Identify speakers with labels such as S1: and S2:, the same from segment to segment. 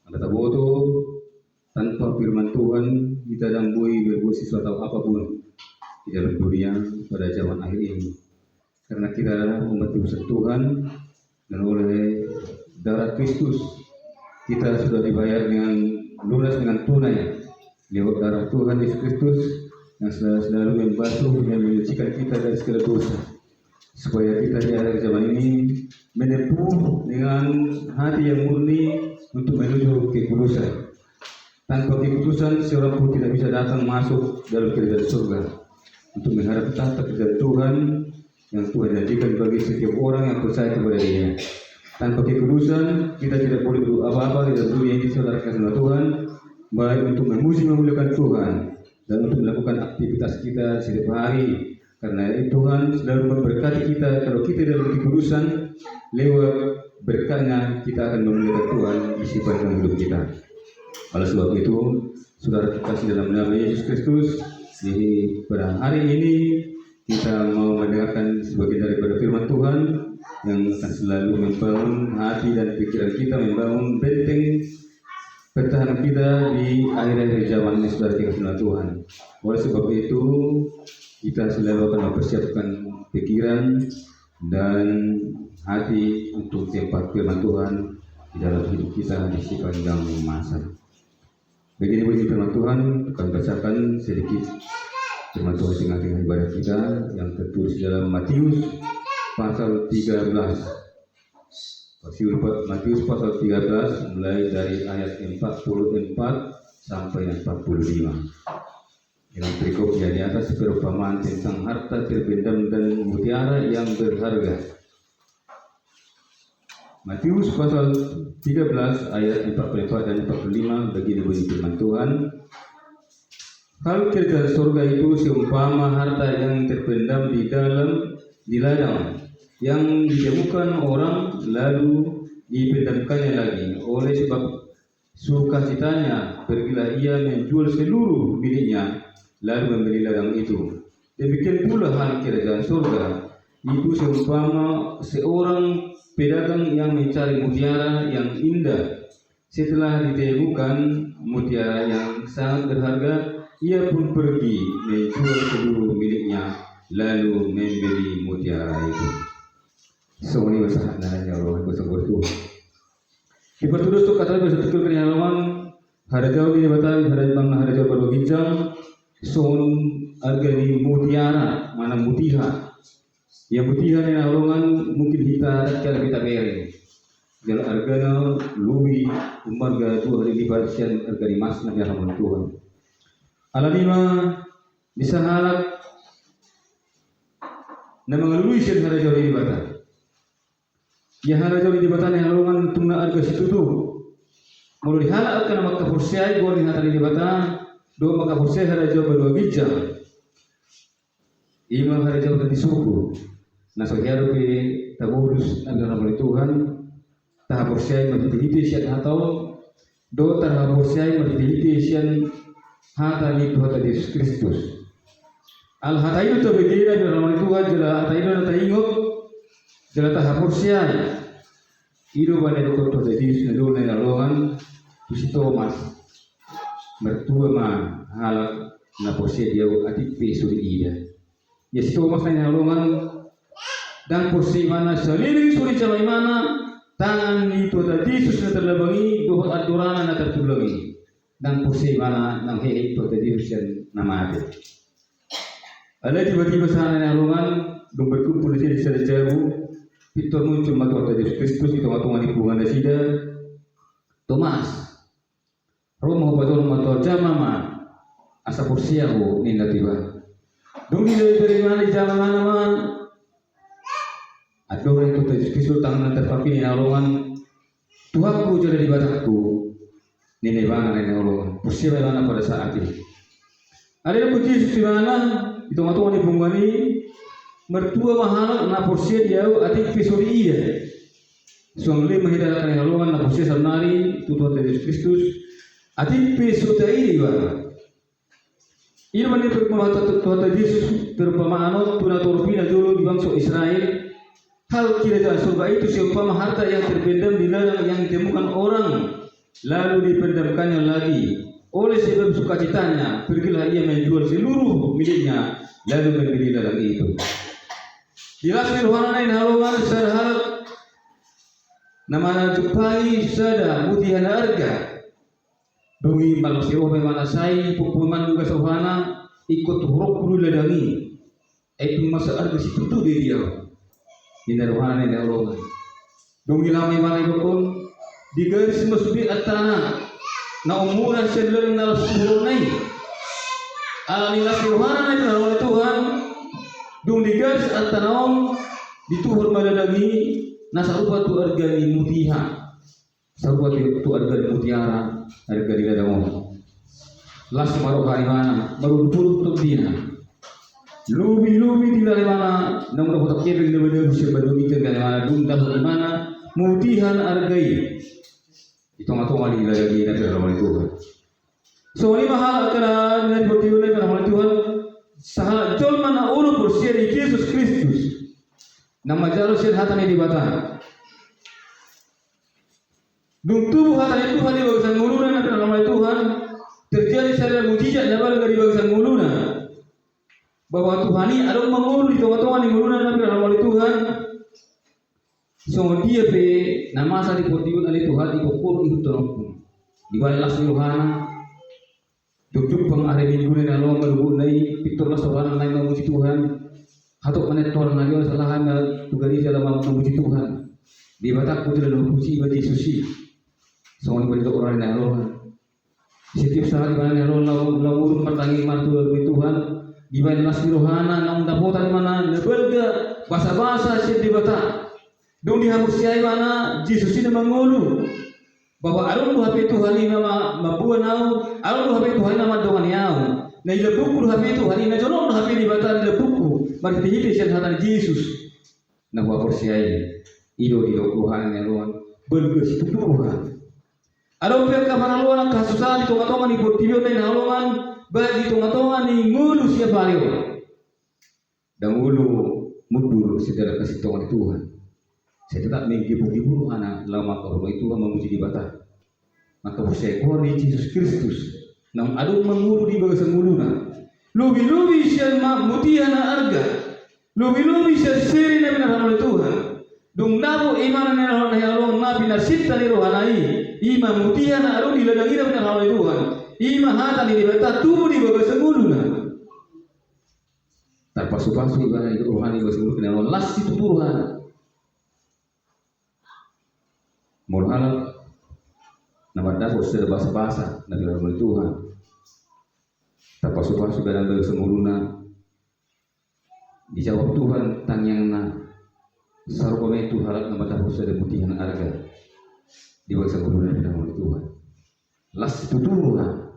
S1: Ada taboto tanpa firman Tuhan kita dambui berbuat sesuatu apapun di dalam dunia pada zaman akhir ini. Karena kita adalah umat Tuhan dan oleh darah Kristus kita sudah dibayar dengan lunas dengan tunai lewat darah Tuhan Yesus Kristus yang selalu membasuh dan menyucikan kita dari segala dosa, supaya kita di akhir zaman ini menempuh dengan hati yang murni untuk menuju kekudusan. Tanpa kekudusan seorang pun tidak bisa datang masuk dalam kerajaan surga untuk mengharap tahta kerajaan Tuhan yang Tuhan janjikan bagi setiap orang yang percaya kepada Dia. Tanpa kekudusan kita tidak boleh berbuat apa-apa di dalam dunia ini saudara kasih Tuhan, baik untuk memuji memuliakan Tuhan dan untuk melakukan aktivitas kita setiap hari. Karena Tuhan selalu memberkati kita kalau kita dalam kekudusan, lewat berkatnya kita akan memuliakan Tuhan di sepanjang hidup kita. Oleh sebab itu, saudara kasih dalam nama Yesus Kristus, jadi pada hari ini kita mau mendengarkan sebagian daripada firman Tuhan yang akan selalu membangun hati dan pikiran kita, membangun benteng pertahanan kita di akhir-akhir zaman ini, saudara kasih Tuhan. Oleh sebab itu, kita selalu akan mempersiapkan pikiran dan hati untuk tempat firman Tuhan di dalam hidup kita di sepanjang masa. Begini bunyi firman Tuhan, akan bacakan sedikit firman Tuhan tengah-tengah ibadah kita yang tertulis dalam Matius pasal 13. Matius pasal 13 mulai dari ayat 44 sampai 45. Yang berikutnya di atas perumpamaan tentang harta terpendam dan mutiara yang berharga. Matius pasal 13 ayat 44 dan 45 begini bunyi firman Tuhan. Hal kerajaan surga itu seumpama harta yang terpendam di ladang yang ditemukan orang lalu dipendamkannya lagi. Oleh sebab sukacitanya pergilah ia menjual seluruh miliknya lalu membeli ladang itu. Demikian pula hal kerajaan surga itu seumpama seorang pedagang yang mencari mutiara yang indah. Setelah ditemukan mutiara yang sangat berharga, ia pun pergi menjual seluruh miliknya lalu membeli mutiara itu. Semua usaha nanya Allah bersungguh itu. Dipertulis tu kata bersatu kenyalaman hari jauh di batai hari jauh berbincang son argani mutiara mana mutiha. Yang mutiha ni alongan mungkin kita cara kita beri. Kalau argana lubi umarga 2 hari lipat sian argani mas na halaman Tuhan. Alalima bisa halak na mengalui sian hari jauh di batai. Ya hari jauh di batai ni alongan tungna arga situ tu. Mulu dihalak kana makapursai gor ni hatari di batai. Do makapursai hari jauh berdua bijak. Ima hari jauh tadi suku. Nasa hiaro pe taburus adalah oleh Tuhan tahapursai merdihiti sian hatau do tahapursai merdihiti sian hata ni Tuhan Yesus Kristus. Al hata itu berbeda dalam oleh Tuhan jela hata itu na taingok jela tahapursai ido bane do Tuhan Yesus na do na lalongan si Thomas mertua ma halak na porsai dia adik pesu ida. Ya si Thomas na lalongan dan kursi mana seliling suri calai mana tangan itu tadi susah terlebangi doa adorana na tertulangi dan kursi mana nang hehe itu tadi usian nama ada. Ada tiba-tiba sana nalungan dong berkumpul di sini jauh. Itu muncul mata tadi Kristus itu mata hubungan dasida Thomas. Romo betul mata jamama asa kursi aku ninda tiba. Dong dari mana jalan mana man. Aduh itu Kristus tangan terpapi ni alongan Tuhanku jadi di batakku ni bana ni alongan persiapan bana pada saat ini. Ada pun Yesus di mana itu matu ni bungani mertua mahal na porsia dia atik Kristus iya. Suangli mahidalkan ni alongan na porsia sanari tu Tuhan Yesus Kristus atik Kristus ini bana. Ini mana Tuhan Yesus terpemahaman tuna torpina dulu di bangsa Israel. Hal kerajaan surga itu seumpama harta yang terpendam di ladang yang ditemukan orang lalu dipendamkannya lagi. Oleh sebab sukacitanya, pergilah ia menjual seluruh miliknya, lalu membeli ladang itu. Jelas firman lain halungan sarharap namana jupai sada mutihan harga. Dungi malasiwa memana sai pupuman juga sohana ikut huruf dulu ladangi. Itu masa harga situ tu dia. Ini rohana ini halungan. Dungi lama mana pun di garis masbi atana. Na umuran sedulur na surunay alila firman na oleh Tuhan dung digas at tanawang dituhur maladagi na sarupa tu argani mutiha sarupa tu argani mutiara argani ladamon las maro kaimana baru puluh tu dina lubi di mana namun dapat kebeng na benar sebelum itu mana dung dapat mana mutihan argai itong-itong alila lagi na pinaraman Tuhan. So ini mahal karena dengan bertiulah pinaraman Tuhan sahal jol mana ulo bersiar di Yesus Kristus nama jalo siar hatan di batan. Dung tubuh hatan itu hal di bagian muluna na pinaraman Tuhan terjadi salah mujizat nabal dari bagian muluna bahwa Tuhan ini ada mengulu di tengah-tengah di muluna na pinaraman Tuhan. So dia pe nama sa di portiun ali Tuhan di pokor itu terang di balik Yohana duduk pang are minggu na lo malubunay pitor na sobrang nay mamuji Tuhan hatok manetor na yo salahan na tugari sa lamang mamuji Tuhan di batak ko tila puji iba Yesusi so ni balik orang na lo setiap saat di mana lo lawur pertanging mantu dari Tuhan di balik Yohana na dapotan mana lebelga basa-basa siya di batak. Dong dihamusiai mana Yesus ini mengulu bahwa arung HP Tuhan ini nama mabuan au arung HP Tuhan nama dongan yau na ila buku HP Tuhan ini jono HP di batal ila buku mari dihipi sian hatan Yesus na wa porsiai ido Tuhan yang luan bergeus Tuhan arung peka manaluan kasusan di tonga-tonga ni portibio na haluan bagi tonga-tonga ni ngulu siapa yo dan ngulu mudur saudara kasih tonga Tuhan. Saya tetap menghibur anak lama kalau itu memuji di bata. Maka saya di Yesus Kristus. Nam adu menguru di bagian muluna. Lubi sian mutiana arga. Lubi sian seri na benar Tuhan. Dung nabu iman na Allah nabi nasita ni rohanai. Ima mutiana aru di ladang ina benar Tuhan. Ima hata ni bata tubuh di bagian muluna. Terpasu-pasu ibadah itu rohani bagian muluna. Las itu Tuhan. Morala nama dapat sudah bahasa nabi rahmat Tuhan tapasu-pasu dalam semuluna dijawab Tuhan tangyangna sarupa itu halak nama dapat sudah mutihan arga di bawah semuluna rahmat Tuhan las tuturuhan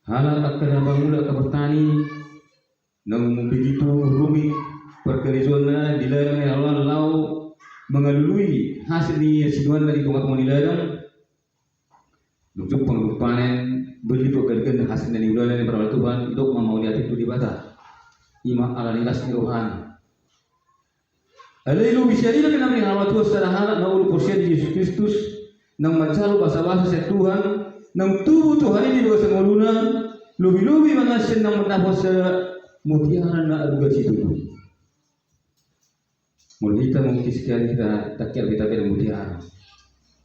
S1: halak akan bangula ke bertani namun begitu rumit perkerizuannya dilarang Allah lau mengalui hasil ni siduan dari tongkat moniladang duduk penglupanen beli pekerjaan hasil dari udah dari perawat Tuhan dok mau lihat itu di bata ima ala nilas rohani alailu bisyadina kena min halwa Tuhan secara halal na ulu kursian Yesus Kristus nang mancalu basa-basa sa Tuhan nang tubuh Tuhan ini di bawah semuluna lubi-lubi manasyan nang mendapat sa mutiara na aduga situ Mula kita mungkin sekali kita takir kita mutiara.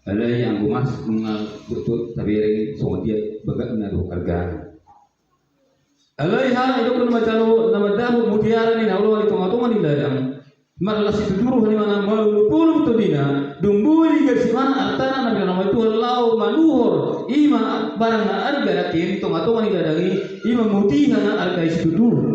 S1: Ada yang gumas mengal betul tapi semua dia bagat naruh harga. Ada hal itu pun macam nama dahu mutiara ni Allah itu ngatungan di dalam. Malah si tujuh ni mana malu puluh betul dina. Dumbui garis mana antara nabi nama itu lau manuhor ima barang harga rakyat itu ngatungan di dalam ima mutiara harga itu tujuh.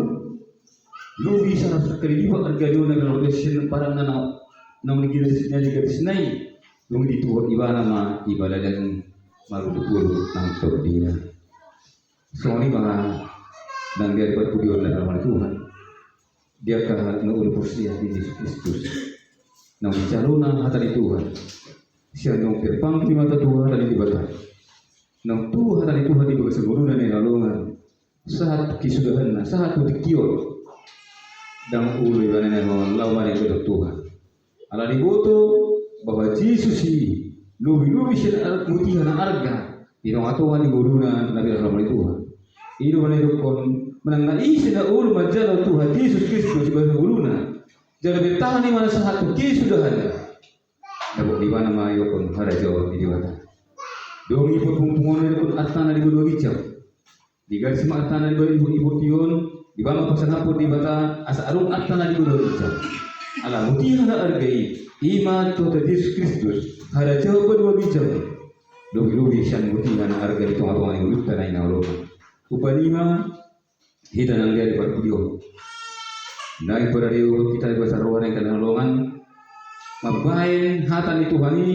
S1: Lu bisa sekali juga terjadi dengan organisasi parang na negara juga disnai. Lu dituhur ibadah ma ibadah dan marudupur nang dia. Soalnya mga nang dia berpudion dalam Tuhan. Dia kah nang urusnya di Yesus Kristus. Nang calona hati Tuhan. Siya nang terpang di mata Tuhan dan di bata. Nang Tuhan hati Tuhan di bawah seguruna ni lalungan. Saat kisudahan na saat dikior. Dan ulu yang lawan lawan itu Tuhan. Allah dibutuh bahwa Yesus ini lubi siya mutihan na arga itong atuan ni guruna na pinasalamat Tuhan. Ito man ito kon menangisi na ulo majalo Tuhan Yesus Kristus sebagai guruna. Jangan bertahan di mana satu sudah ada. Dapat di mana mayo kon harajo di diwata. Dong ibu pungpungan pun atana di bawah hijau. Di garis atana di bawah ibu tion di bawah pasangapur di bata asa arung atana di bawah hijau. Ala mutihan na argai iman Tuhan Yesus Kristus harajo bawah hijau. Lobi siyan mutihan na argai itong atungan yang lupa na inawalokan. Upanima hidanang dia di parpudio. Naik beradio kita di besar ruang yang kenalongan mabain hatan itu hani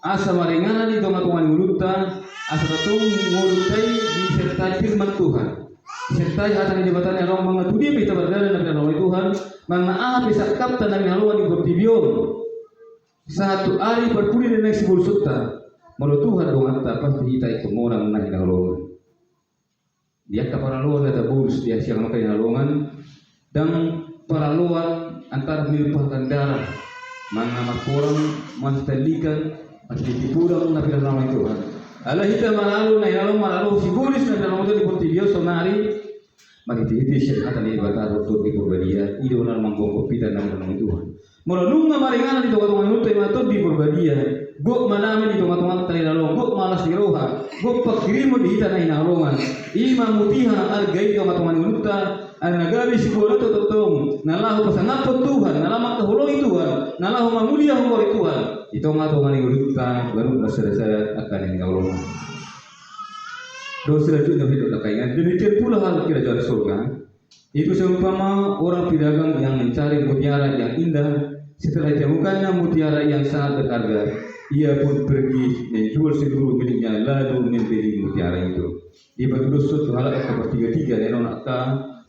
S1: asa maringanan itu ngatuan ngulutta asa tatung ngulutai disertai firman Tuhan disertai hatan di jabatan yang orang mengatudi kita berdana dan Allah Tuhan mana bisa kapten dan ngaluan di bertibion satu hari berpuli dan naik sebul sutta malu Tuhan doang tak pasti kita itu orang naik ngaluan dia kapal luar ada bulus dia siang makan ngaluan dan para luar antara melimpahkan darah mana kurang menstelikan atau dipurang nabi dalam Tuhan. Allah kita malalu na ilalu malalu siguris na dalam itu diportibio sonari magiti siya kata ni bataro to di Purbadia ido na manggong kopita na dalam Tuhan. Mulunung na maringan dito katong minuto mato di Purbadia go manamin dito katong tali lalu go malas di roha go pagkirimo di hita na inalongan ima mutiha algay dito katong minuto ang nagabi siguro to totong nalahu pasangapot Tuhan nalamak kahulong Tuhan nalahu mamulia humor Tuhan ito nga to maning ulita baru nasara-sara akan yang ngawulungan dosa itu hidup lakainan demikian pula hal kerajaan surga itu seumpama orang pedagang yang mencari mutiara yang indah setelah ditemukannya mutiara yang sangat berharga ia pun pergi menjual seluruh miliknya lalu membeli mutiara itu di batu suatu hal yang ketiga dan orang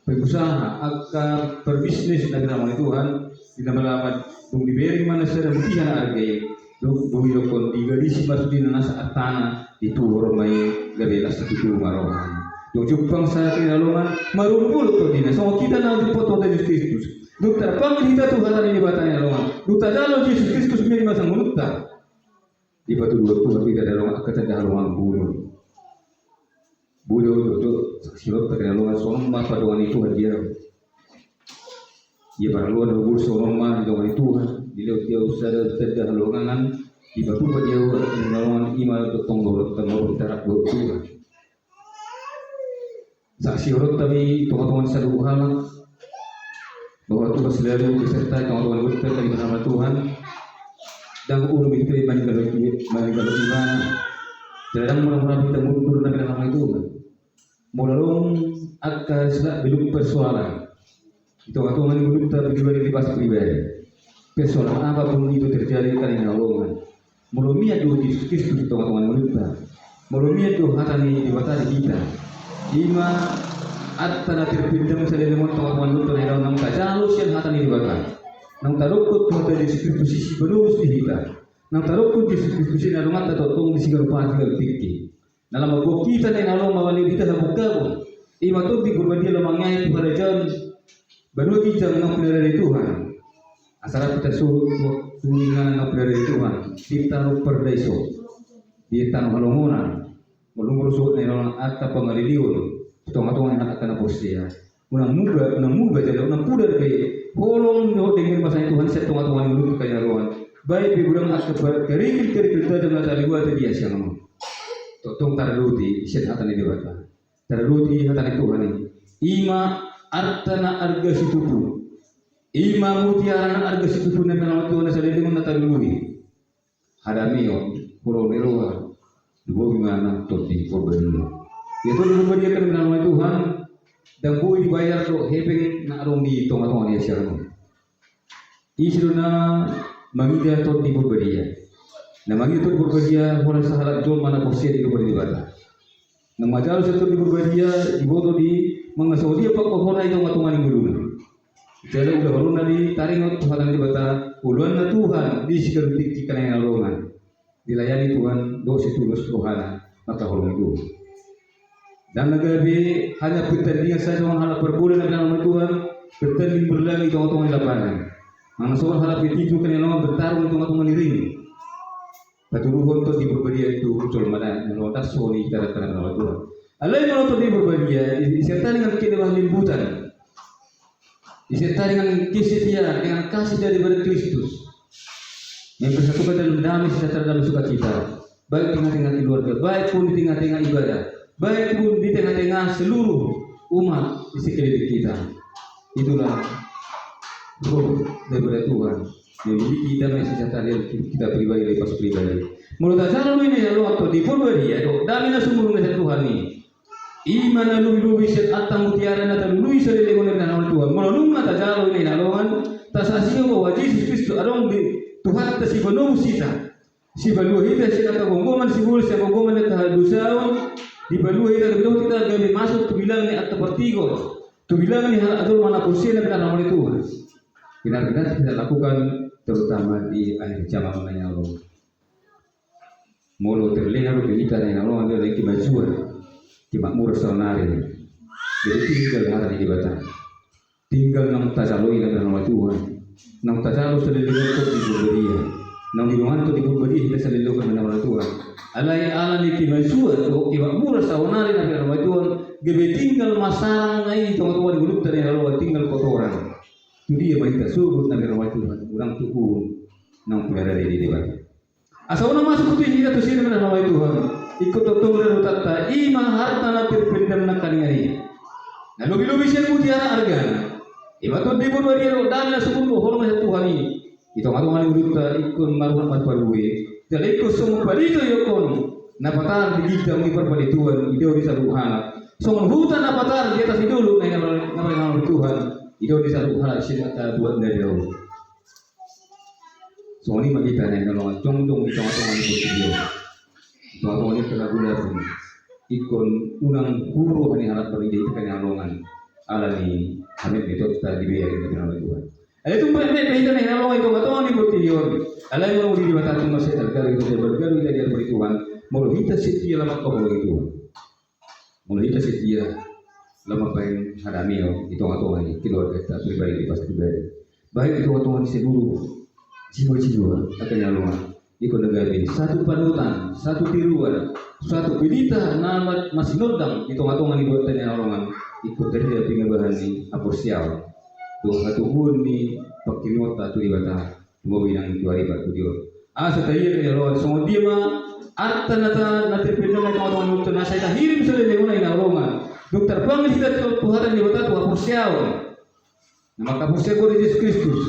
S1: pengusaha akan berbisnis dengan nama Tuhan tidak melamat tung diberi mana sedang mutihan hargai dong kon digadisi masudin nasa atana itu orang mai gabela satu marohan dong jupang sa kinalungan marumpul to dina so kita na dipoto Yesus Kristus dokter pangin kita Tuhan ini batanya longan dokter dalo Yesus Kristus meri masang munutta di batu dua Tuhan tidak ada longan akan ada longan Budo itu silap terkenal sonom mas pada wanita Tuhan dia. Ia para luar dulu sonom mas dengan Tuhan. Dia usah terdah longan di batu dia longan iman untuk tonggol tarak buat Tuhan. Saksi orang tapi teman-teman selalu hal bahwa Tuhan selalu beserta teman-teman kita dari nama Tuhan dan urut itu iman kalau iman. Kadang orang-orang kita mundur dari nama itu, mulalong akan selak belum persoalan. Itu atau menurut kita pribadi pas pribadi. Persoalan apapun itu terjadi karena nolongan. Mulumia itu Yesus Kristus itu teman-teman kita. Mulumia itu hatani di batari kita. Ima atana terpindam sedang teman-teman kita yang dalam kajalu sian hatani di batari. Nang tarukut Tuhan Yesus Kristus sisi belus di kita. Nang tarukut Yesus Kristus na lumat atau tong disigarupan sigal pikir. Dalam buku kita na nalong mawali kita na bukabon. Imatog di Purbadia lamangnya itu kerajaan baru kita ng pinarari Tuhan. Asal kita suhingan ng pinarari Tuhan. Kita ng perdaiso. Kita ng halungunan. Mulungurusot na ilang at pangaliliyon. Itong anak na posya. Unang muga jadi unang pudar kay holong no dengan masa Tuhan sa tungan mulut kaya ruan. Baik bigurang at kerikil dengan taliwa tadi dia siang. Totong taraluti siya hatan ni dibata. Taraluti hatan Tuhan ini. Ima artana arga situpu. Ima mutiara arga situpu na nama Tuhan sa leleng na talului. Hadamiyo pulau Neroa. Dubo gimana toti Purbadia. Itu Purbadia kan nama Tuhan dan bui dibayar to hepeng na arong di tonga-tonga dia siya. Isru na mangidia tot di Purbadia. Na mangidia tot Purbadia horas sa halak jol mana posya di Purbadia bata. Na majalo sa tot di Purbadia iboto di mga Saudi pa ko horay itong matungan ng gulun. Jadi udah baru nadi taringot Tuhan di bata uluan na Tuhan di sigarutik kita yang nalongan. Dilayani Tuhan dosi tulus rohana maka holong itu. Dan nagabi hanya pertandingan saja orang halap berbulan dengan nama Tuhan bertanding berlari tong-tong di lapangan. Mana seorang halap itu kan yang bertarung tong-tong di ring. Paturuhon to di berbadia itu muncul mana melotak soni kita karena nama Tuhan. Alai melotak di berbadia disertai dengan kedewaan limbutan, disertai dengan kesetiaan, dengan kasih daripada Kristus yang bersatukan dalam damai sejahtera dalam sukacita, baik di tengah-tengah keluarga, baik pun di tengah-tengah ibadah, baik pun di tengah-tengah seluruh umat di sekeliling kita. Itulah roh daripada Tuhan yang memiliki damai sejahtera yang kita pribadi lepas pribadi. Menurut acara ini ya lo atau di pribadi ya dok damai sumber dari Tuhan ini. Iman lu bisa atang mutiara na lu bisa dilegon dengan Tuhan. Menurut mata jalo ini nalongan tasasio bahwa Yesus Kristus adong di Tuhan ta si penuh sita. Si baluh kita si kagonggoman si bul si kagonggoman na kahadusaon di baluh kita belum kita gabi masuk tu bilang ni atau pertigo. Tu bilang ni hal adul mana kursi na nama Tuhan. Benar-benar kita lakukan terutama di akhir zaman nanya Allah. Mulu terlena lu kita nanya Allah ada lagi majuan di makmur sonari. Jadi tinggal hari di batang. Tinggal nang tajaloi dengan nama Tuhan. Nang tajalo sa liliwan ko di Bulgaria. Nang dinuhan to di Bulgaria kita sa liliwan ng Tuhan. Alay ala ni kimansuan o ibakmura sa wanari ng nama Tuhan. Gabi tinggal masarang ngayon itong tuwan gulub tani halawa tinggal kotoran. Itu dia kita sugut ng nama Tuhan. Urang tukun ng pera di debat. Asa una masuk ke kita tu sini ng nama Tuhan. Ikut totong dan utata imang harta na terpendam ng kaningari. Na lubi-lubi siya mutiara argana. Ibatul di Bulgaria dan la suku hormat Tuhan ini. Itu ngatungan kita ikut maruhan patpaluwe. Jadi ikut semua palito yokon. Napatar di kita mengi perpali Tuhan. Ide di saluhana. Semua hutan napatar di atas idulu nama Tuhan. Ide di saluhana siapa buat dari jauh. Semua ini kita nih kalau contoh kita ngatungan video. Ngatungan ini terlalu pun. Ikon unang huru hani harap beride itu kenyalongan. Alani kami betul tadi biar kita nama Tuhan. Ada tu perhentian yang Allah itu betul ni bertiur. Alai mau di mata tu masih tergaru itu bergaru dari dari Tuhan. Mau kita setia lama kau itu. Mau kita setia lama paling hadamio itu Tuhan ini keluarga kita pribadi pasti pribadi. Baik itu Tuhan seluruh jiwa-jiwa akan nyalongan. Ikut negara ini satu panutan, satu tiruan, satu berita nama masih nodang itu Tuhan ini buat tanya nyalongan. Ikut dari dia pengembangan ni aporsial. Tuh satu pun ni pakilota tu dibata. Mau bilang 2000 tu dia. Setelah dia lawan semua dia mah arta nata terpendam na kawan dokter na saya hirim sudah leuna ina ronga. Dokter panggil kita Tuhan di bata tu aporsial. Maka aporsial ko Yesus Kristus.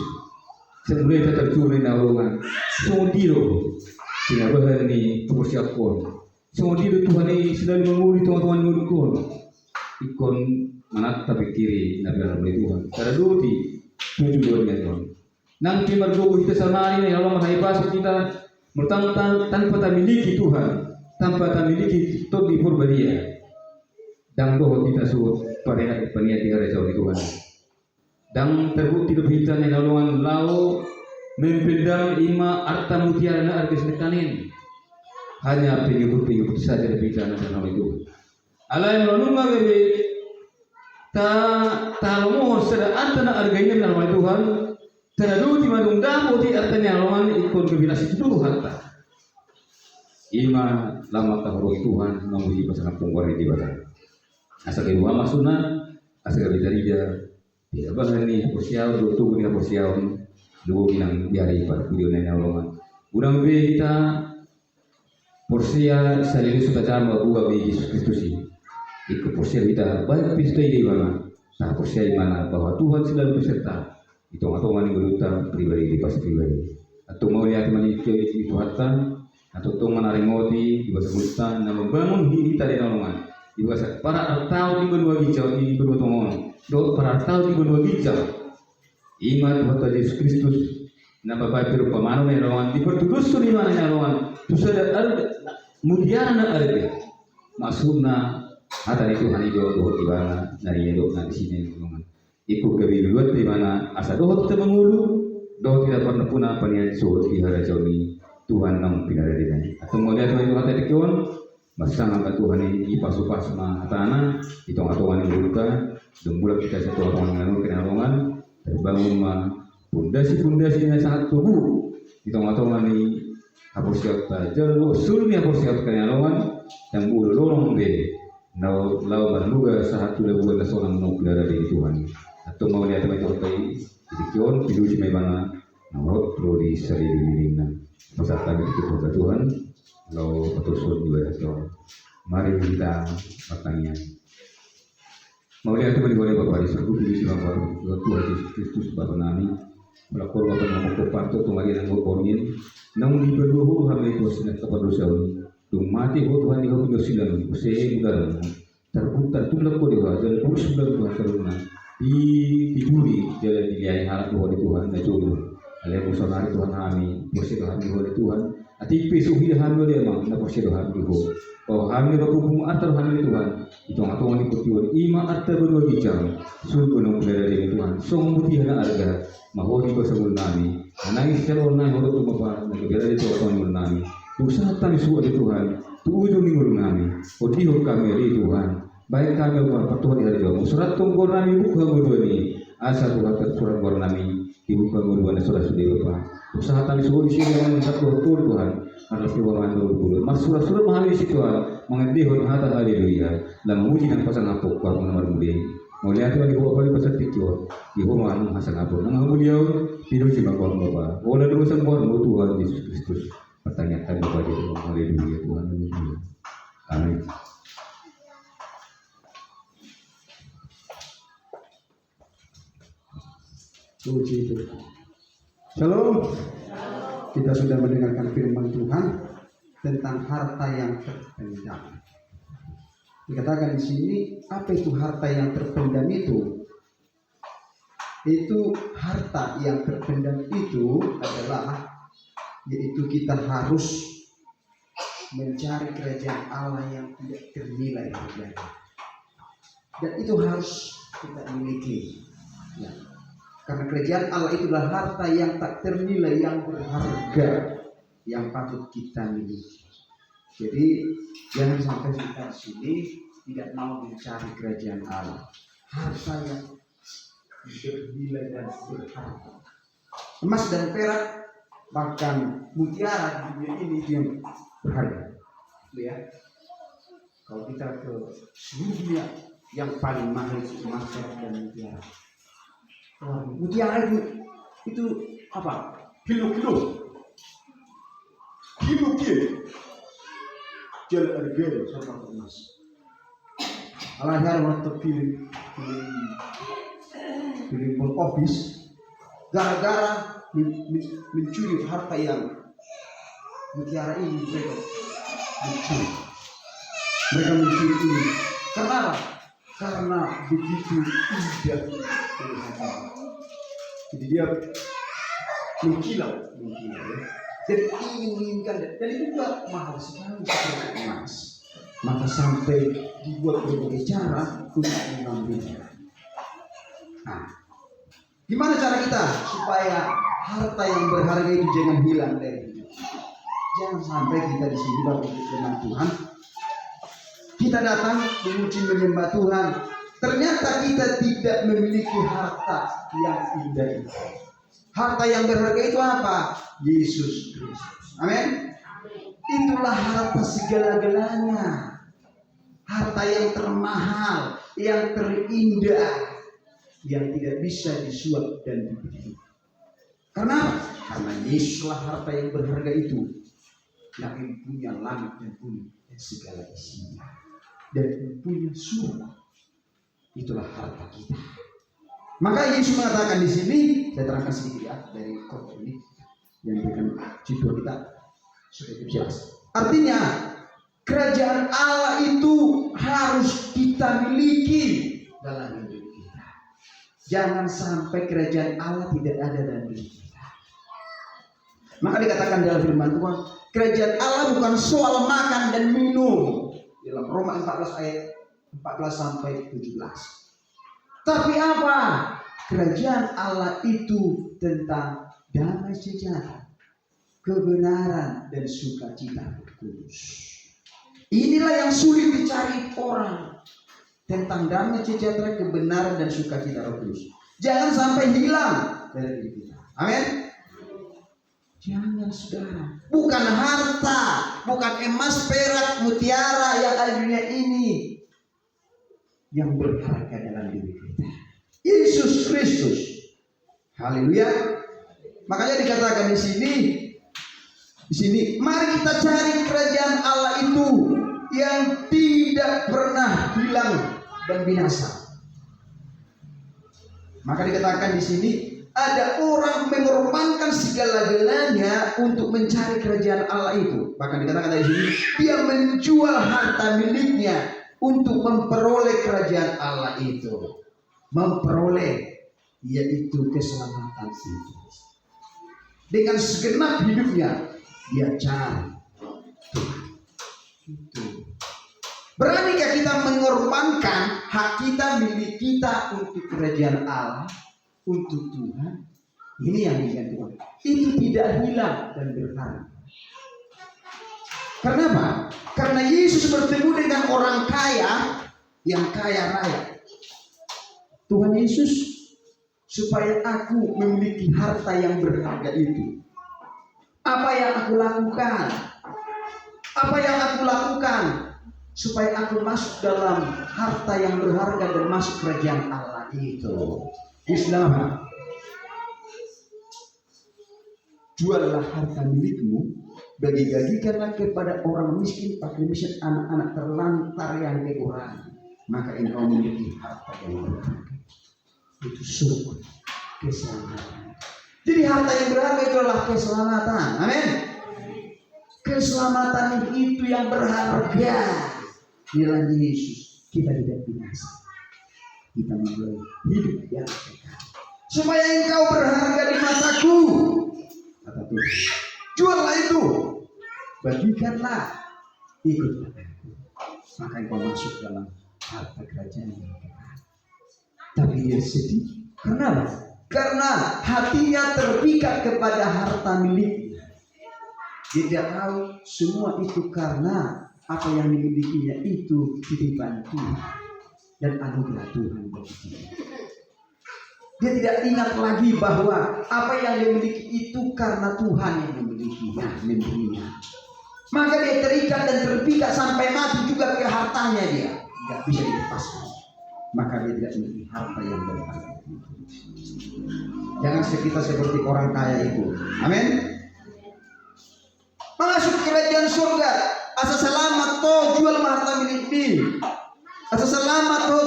S1: Semula kita tercuri na ronga. Semua dia sinabahan ni aporsial ko. Semua dia Tuhan ni selalu menguri Tuhan menguri ikon menatap kiri nabi Allah Tuhan. Karena duti tujuannya Tuhan. Nang timar gogo kita sanari ni Allah menaipas kita bertang tanpa tak miliki Tuhan, tanpa tak miliki tot di purbadia. Dan doh kita suruh pada peniat tiara jauh di Tuhan. Dan terbukti kita ni laluan lau mempendam ima arta mutiara na arges nekanin. Hanya pengikut saja berbicara dengan itu. Alai menunggu gabe ta mohon sedang antara arganya nama Tuhan terlalu di madung damu di artanya lawan ikut kebinasi itu harta ima lama kahuroi Tuhan memuji pasangan penguari di badan asal kedua maksudnya asal dari dia tidak bahkan ni posial dulu ni posial dulu bilang di hari pada video nanya lawan udang be kita porsia selalu sudah cara buat bagi Yesus Kristus ini ikut porsia kita baik pista di mana nah porsia di mana bahwa Tuhan selalu beserta itu atau mani beruta pribadi di pas pribadi atau mau lihat mani itu harta atau tu menarik moti di bahasa Mustan dan membangun diri kita di nolongan di bahasa para artau di benua hijau di benua tongon do para artau di benua hijau iman Tuhan Yesus Kristus na bapak itu pemanu di nolongan di bertulus di mana nolongan tu sudah ada mudiana ada maksudna Hata itu hani doa di mana dari doa di sini ngomong. Ikut kebiluan di mana asa doa kita mengulu, doa tidak pernah punah panian sur di hari jauhi Tuhan nam pindah dari sana. Atau mau lihat Tuhan itu hati dikion, masa ngangkat Tuhan ini pas ma hatana, itu Tuhan yang berluka, dan mulai kita satu orang nganu kenalongan, terbangun ma pundasi yang sangat tubuh, itu Tuhan ini hapus siap jalur sulmi hapus siap kanyawan yang bulu lorong be nau lau maluga satu lagu ada seorang mau kelara di Tuhan atau mau lihat macam apa jadi kion pilu si mana nau perlu disari dirinya pasal kami itu Tuhan lau betul juga Tuhan mari kita bertanya mau lihat apa boleh Bapak di surga pilih si Bapak Tuhan Yesus Kristus Bapak nami melakor Bapak nama kopanto tumagi nang borongin nang di berdua huru hamil itu sinar kepada dosa tung mati ho Tuhan di ho silan usai bulan terputar tulak ko dewa dan purus bulan Tuhan saruna di duri jalan dilihat harap Tuhan na jodoh ale musonari Tuhan kami bersih Tuhan di Tuhan ati pesuhi hamil emang na bersih Tuhan di ho oh hamil baku artar hamil Tuhan itu ngatungan ikut Tuhan ima artar berdua bicara surga nang dari Tuhan song putih na arga mahori ko sa nami nangis siya na horo tumapa nagkabira dito ako ng nami usaha kami suwa di Tuhan tuujong ng nami o diho kami di Tuhan baik kami ang patuhan di hariyo surat tungkol nami buka mudua ni asa Tuhan surat kor nami dibuka mudua na surat sudi Bapak usaha kami suwa di sini ang satu Tuhan karena siwa mandul bulu mas surat-surat mahal si Tuhan mengandihon hata haleluya dan memuji ng pasang apok kwa nomor muli melihat Tuhan di bawah balik pasal pikir di bawah anu hasan apok nang beliau tidur si bangkor Bapak wala dulu sembah Tuhan Yesus Kristus pertanyaan Bapak di bawah haleluya Tuhan amin.
S2: Puji Tuhan. Shalom. Kita sudah mendengarkan firman Tuhan tentang harta yang terpendam. Dikatakan di sini, apa itu harta yang terpendam itu? Itu harta yang terpendam itu adalah yaitu kita harus mencari kerajaan Allah yang tidak ternilai harganya. Dan itu harus kita miliki. Ya. Karena kerajaan Allah itulah harta yang tak ternilai, yang berharga, yang patut kita miliki. Jadi jangan sampai kita di sini tidak mau mencari kerajaan Allah. Harta yang bernilai dan berharga. Emas dan perak, bahkan mutiara di dunia ini yang berharga. Ya. Kalau kita ke seluruh dunia, yang paling mahal itu emas, perak dan mutiara. Mutiara itu apa? Kilo jual harga sama emas. Alahar waktu pilih pun office gara-gara mencuri harta yang mutiara ini mereka mencuri ini. Karena apa? Karena begitu indah. Jadi dia mengkilau ya. Jadi inginkan dan itu juga mahal sekali seperti emas. Maka sampai dibuat berbagai cara untuk mengambilnya. Nah, gimana cara kita supaya harta yang berharga itu jangan hilang dari kita? Jangan sampai kita di sini berbuat dengan Tuhan. Kita datang memuji menyembah Tuhan. Ternyata kita tidak memiliki harta yang indah itu. Harta yang berharga itu apa? Yesus Kristus. Amin. Itulah harta segala-galanya. Harta yang termahal, yang terindah, yang tidak bisa disuap dan dibeli. Karena Yesuslah harta yang berharga itu, yang punya langit dan bumi dan segala isinya, dan punya surga. Itulah harta kita. Maka Yesus mengatakan di sini, saya terangkan sedikit ya dari khotbah ini yang berikan judul kita sudah jelas. Artinya kerajaan Allah itu harus kita miliki dalam hidup kita. Jangan sampai kerajaan Allah tidak ada dalam hidup kita. Maka dikatakan dalam firman Tuhan, kerajaan Allah bukan soal makan dan minum. Dalam Roma 14 ayat 14 sampai 17. Tapi apa? Kerajaan Allah itu tentang damai sejahtera, kebenaran dan sukacita kudus. Inilah yang sulit dicari orang, tentang damai sejahtera, kebenaran dan sukacita kudus. Jangan sampai hilang dari diri kita. Amin. Jangan saudara. Bukan harta, bukan emas, perak, mutiara yang ada di dunia ini yang berharga dalam diri kita. Yesus Kristus. Haleluya. Makanya dikatakan di sini, mari kita cari kerajaan Allah itu yang tidak pernah hilang dan binasa. Maka dikatakan di sini, ada orang mengorbankan segala-galanya untuk mencari kerajaan Allah itu. Bahkan dikatakan di sini, dia menjual harta miliknya untuk memperoleh kerajaan Allah itu. Memperoleh, yaitu keselamatan itu. Dengan segenap hidupnya dia cari Tuhan. Itu. Beranikah kita mengorbankan hak kita, milik kita untuk kerajaan Allah, untuk Tuhan? Ini yang dikatakan Tuhan. Itu tidak hilang dan berharga. Karena apa? Karena Yesus bertemu dengan orang kaya yang kaya raya. Tuhan Yesus, supaya aku memiliki harta yang berharga itu, apa yang aku lakukan? Apa yang aku lakukan supaya aku masuk dalam harta yang berharga dan masuk kerajaan Allah itu? Islam. Juallah harta milikmu, bagi-bagikanlah kepada orang miskin, fakir miskin, anak-anak terlantar yang kekurangan, maka engkau memiliki harta yang berharga. Itu surga, keselamatan. Jadi harta yang berharga itu adalah keselamatan. Amin. Keselamatan itu yang berharga. Di dalam Yesus kita tidak binasa, kita memulai hidup yang kekal. Supaya engkau berharga di mataku, kata Tuhan, juallah itu, bagikanlah, ikutlah aku, maka engkau masuk dalam harta kerajaan yang kekal. Tapi dia sedih. Karena apa? Karena hatinya terpikat kepada harta miliknya. Dia tidak tahu semua itu karena apa yang dimilikinya itu titipan Tuhan dan anugerah Tuhan bagi dia. Dia tidak ingat lagi bahwa apa yang dia miliki itu karena Tuhan yang memilikinya, memberinya. Maka dia terikat dan terpikat sampai mati juga ke hartanya dia. Tidak bisa dilepaskan. Maka dia tidak memiliki harta yang berharga. Jangan kita seperti orang kaya itu. Amin. Masuk kerajaan surga. Asa selamat toh jual harta milik ini. Asa selamat toh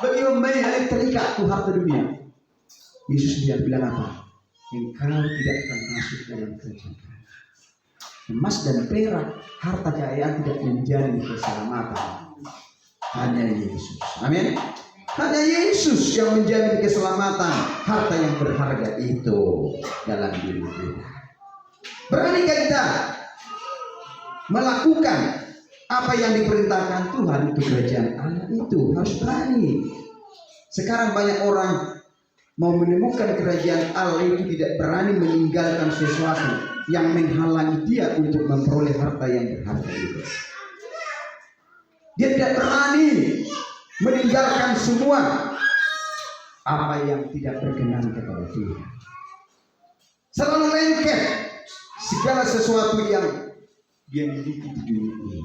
S2: bagi membayar yang terikat tuh harta dunia. Yesus dia bilang apa? Engkau tidak akan masuk dalam kerajaan. Emas dan perak, harta kekayaan tidak menjadi keselamatan. Hanya Yesus. Amin. Hanya Yesus yang menjadi keselamatan, harta yang berharga itu dalam diri kita. Beranikah kita melakukan apa yang diperintahkan Tuhan untuk kerajaan Allah itu? Harus berani. Sekarang banyak orang mau menemukan kerajaan Allah itu tidak berani meninggalkan sesuatu yang menghalangi dia untuk memperoleh harta yang berharga itu. Dia tidak berani meninggalkan semua apa yang tidak berkenan kepada Tuhan. Selalu lengket segala sesuatu yang dia miliki di dunia ini.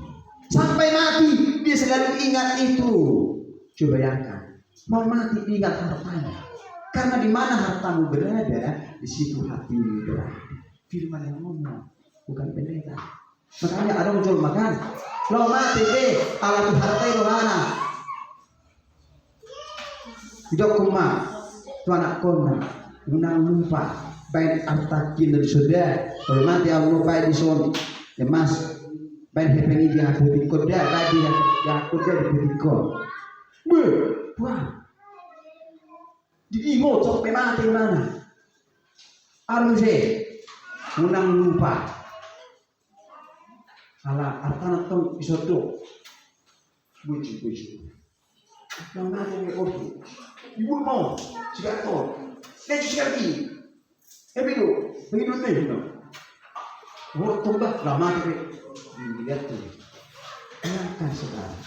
S2: Sampai mati dia selalu ingat itu. Coba bayangkan, mau mati ingat hartanya. Karena di mana hartamu berada, di situ hatimu berada. Firman yang ngomong, bukan pendeta. Makanya ada muncul makan. Lo mati deh, alat hartai lo mana? Hidup kumah, tu anak kona, unang lupa, baik artakin dari sudah. Kalau mati Allah baik di son, emas, baik hepeni dia putih koda, baik dia koda di putih kod. Wah, di imo sampai mati mana? Aruse, unang lupa. Ala artana tong isoto buji yang mana yang kopi ibu mau sigato leju sekali ebido begitu deh no mau tombak lama tapi dilihat tuh kan sekarang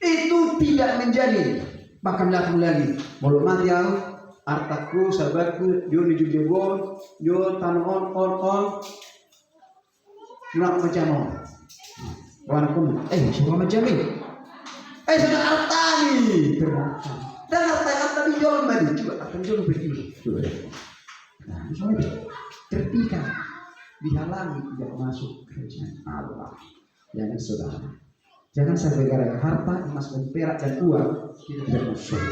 S2: itu tidak menjadi bahkan datang lagi belum mati hartaku, sahabatku, yo nuju jebon, yo tanam on, nak macam mana? Wan pun, siapa macam ni? Sudah harta ni, terbakar. Dan harta dijual tadi, coba akan jual berdiri. Coba. Nah, misalnya terpikat, dihalangi tidak masuk kerajaan Allah. Jangan saudara, jangan sampai gara-gara harta, emas dan perak dan uang kita tidak masuk.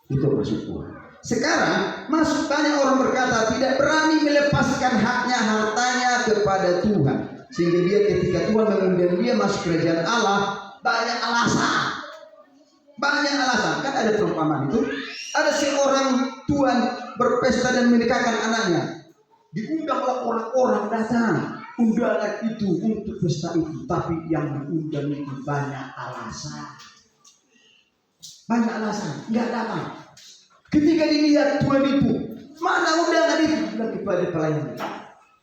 S2: Itu masuk uang. Sekarang masuk banyak orang berkata tidak berani melepaskan haknya hartanya kepada Tuhan, sehingga dia ketika Tuhan mengundang dia masuk kerajaan Allah banyak alasan. Kan ada perumpamaan itu, ada seorang tuan berpesta dan menikahkan anaknya, diundanglah orang-orang datang undangan itu untuk pesta itu, tapi yang diundang itu banyak alasan, nggak datang. Ketika dilihat tuan itu, mana undangan itu, bilang kepada pelayannya,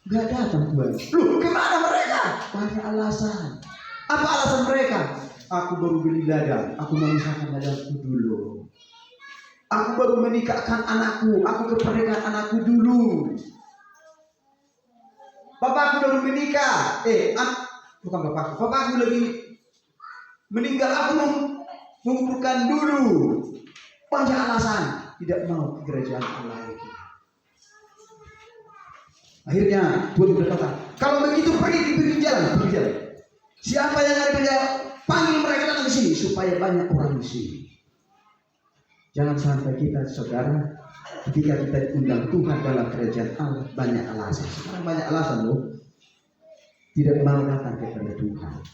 S2: nggak datang tuan. Loh, kemana mereka? Banyak alasan. Apa alasan mereka? Aku baru beli ladang, aku memisahkan ladangku dulu. Aku baru menikahkan anakku, aku kepernikahan anakku dulu. Bapakku baru menikah, bukan bapakku lagi meninggal, aku mengumpulkan dulu. Banyak alasan, tidak mau ke kerajaan Allah lagi. Akhirnya Tuhan berkata, kalau begitu pergi jalan. Siapa yang ada di jalan, panggil mereka datang ke sini supaya banyak orang di sini. Jangan sampai kita, saudara, ketika kita diundang Tuhan dalam kerajaan Allah banyak alasan. Sekarang banyak alasan loh, tidak mau datang kepada Tuhan.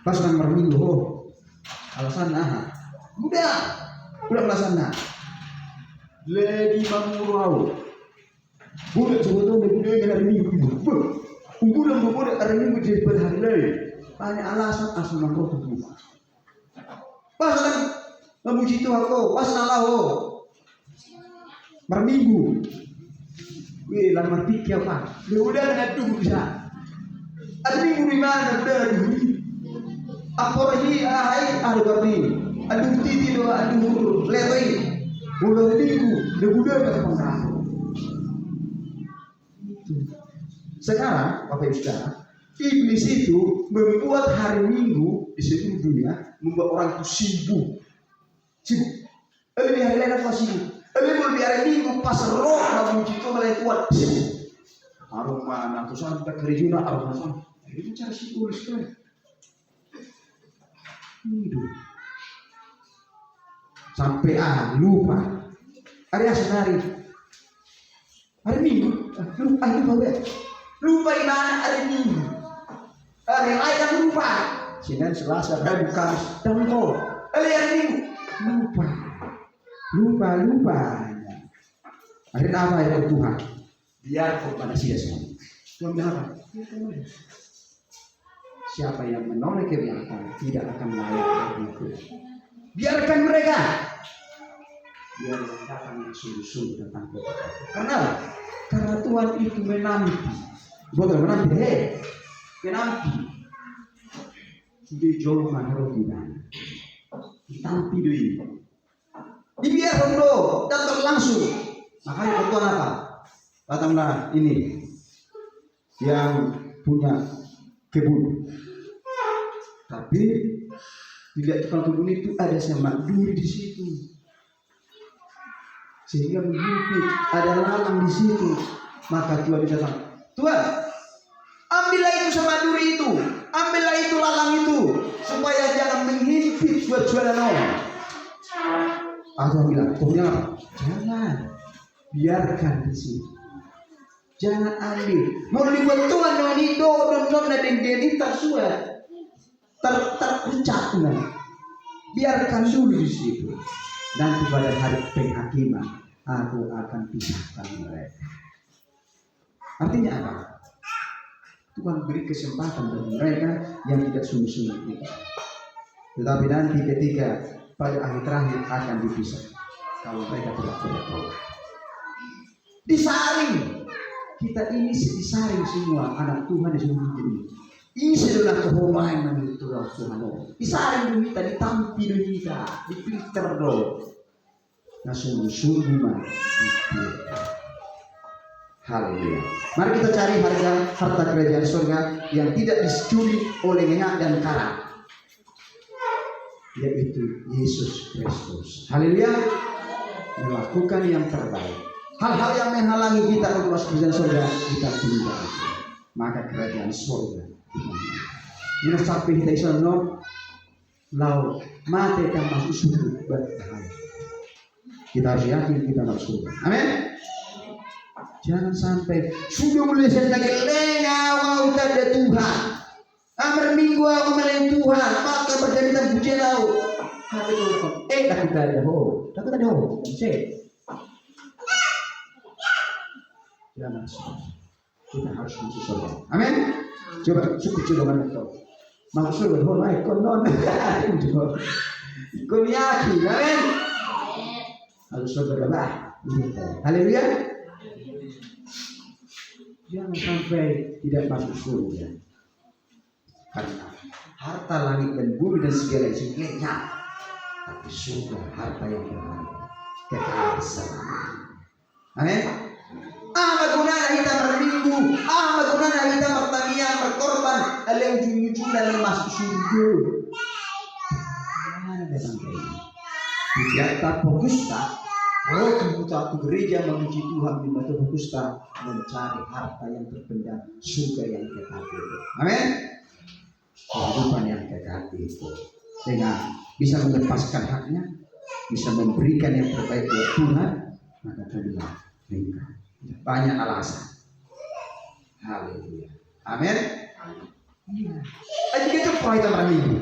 S2: Pas nomor minggu, alasan udah alasan lagi mamurau. Budak sebetulnya budaya hari minggu. Budak hari minggu jadi berhari lain. Banyak alasan asal roh Tuhan. Pasangan memuji Tuhan kau, wasnalahu. Berminggu. Lama pikir apa? Udah ngadu bisa. Ada minggu di mana? Udah ngadu. Apalagi ada berni. Ada titi doa, ada letoi. Udah minggu, udah nggak pernah. Sekarang, Bapak Ibu Saudara, iblis itu membuat hari Minggu di seluruh dunia, membuat orang itu sibuk. Di hari lain apa sibuk? Mau di hari Minggu pas roh memuji Tuhan mulai kuat sibuk. Aroma nanti sampai kerjuna aroma. Itu cara sibuk sekali. Hidup. Sampai lupa. Hari Asenari. Hari Minggu lupa di mana hari Minggu. Hari lain kan lupa. Senin, Selasa, Rabu, Kamis, dan Minggu. Hari Minggu lupa. Akhirnya apa ya Tuhan? Biar kepada sia-sia. Tuhan bilang apa? Siapa yang menoleh kebenaran tidak akan layak itu. Biarkan mereka. Biar yang datang yang sungguh-sungguh datang kepada. Karena Tuhan itu menanti. Bukan menanti, menanti. Di jauh mana kita? Ditampi dulu. Dibiarkan dulu, datang langsung. Makanya Tuhan apa? Datanglah ini yang punya kebun. Tapi tidak tukang kebun itu ada semak duri di situ. Sehingga menghimpit ada lalang di situ. Maka Tuhan datang. Tuhan, ambillah itu sama duri itu, ambillah itu lalang itu, supaya jangan menghimpit buat jualan orang. Aku bilang, jangan, biarkan di sini. Jangan ambil. Mau dibuat Tuhan dengan itu, dan dia ini terpecah. Biarkan dulu di situ. Nanti pada hari penghakiman, aku akan pisahkan mereka. Artinya apa? Tuhan beri kesempatan bagi mereka yang tidak sungguh-sungguh itu. Tetapi nanti ketika pada akhir terakhir akan dipisah. Kalau mereka tidak bertobat. Disaring. Kita ini disaring semua anak Tuhan di seluruh dunia. Ini adalah kehormatan menurut Tuhan. Disaring dulu kita, ditampi dulu kita, dipilter dulu. na sungguh-sungguh mah. Haleluya. Mari kita cari harta kerajaan surga yang tidak dicuri oleh ngenyak dan karat, yaitu Yesus Kristus. Haleluya. Melakukan yang terbaik. Hal-hal yang menghalangi kita untuk masuk kerajaan surga kita tinggalkan. Maka kerajaan surga ini sampai kita iso no lau mati kan masuk surga berbahaya. Kita harus yakin kita masuk surga. Amin. Jangan sampai sudah mulai saya lengah mau ada Tuhan. Amar minggu aku melayan Tuhan, maka berjadi dan puji lau. Hati Tuhan. Dah kita ada ho, dah kita ada ho. Jangan sampai kita harus masuk surga. Amin. Coba cukup dengan itu. Masuk surga ho naik konon. Ikut yakin, amin. Harus surga bah. Haleluya. Jangan sampai tidak masuk surga. Karena harta langit dan bumi dan segala isinya, tapi surga harta yang berharga, kekal bersama. Amin. Gunanya kita berminggu, gunanya kita bertanian, berkorban, ada ujung-ujung dalam masuk surga. Ada sampai ini. Tidak tak fokus tak. Oh, kita aku gereja memuji Tuhan di batu kusta mencari harta yang terpendam, surga yang kekal itu. Amin. Kehidupan yang kekal itu dengan bisa melepaskan haknya, bisa memberikan yang terbaik buat Tuhan, maka itulah mereka. Banyak alasan. Haleluya. Amin. Aja kita kita merayu.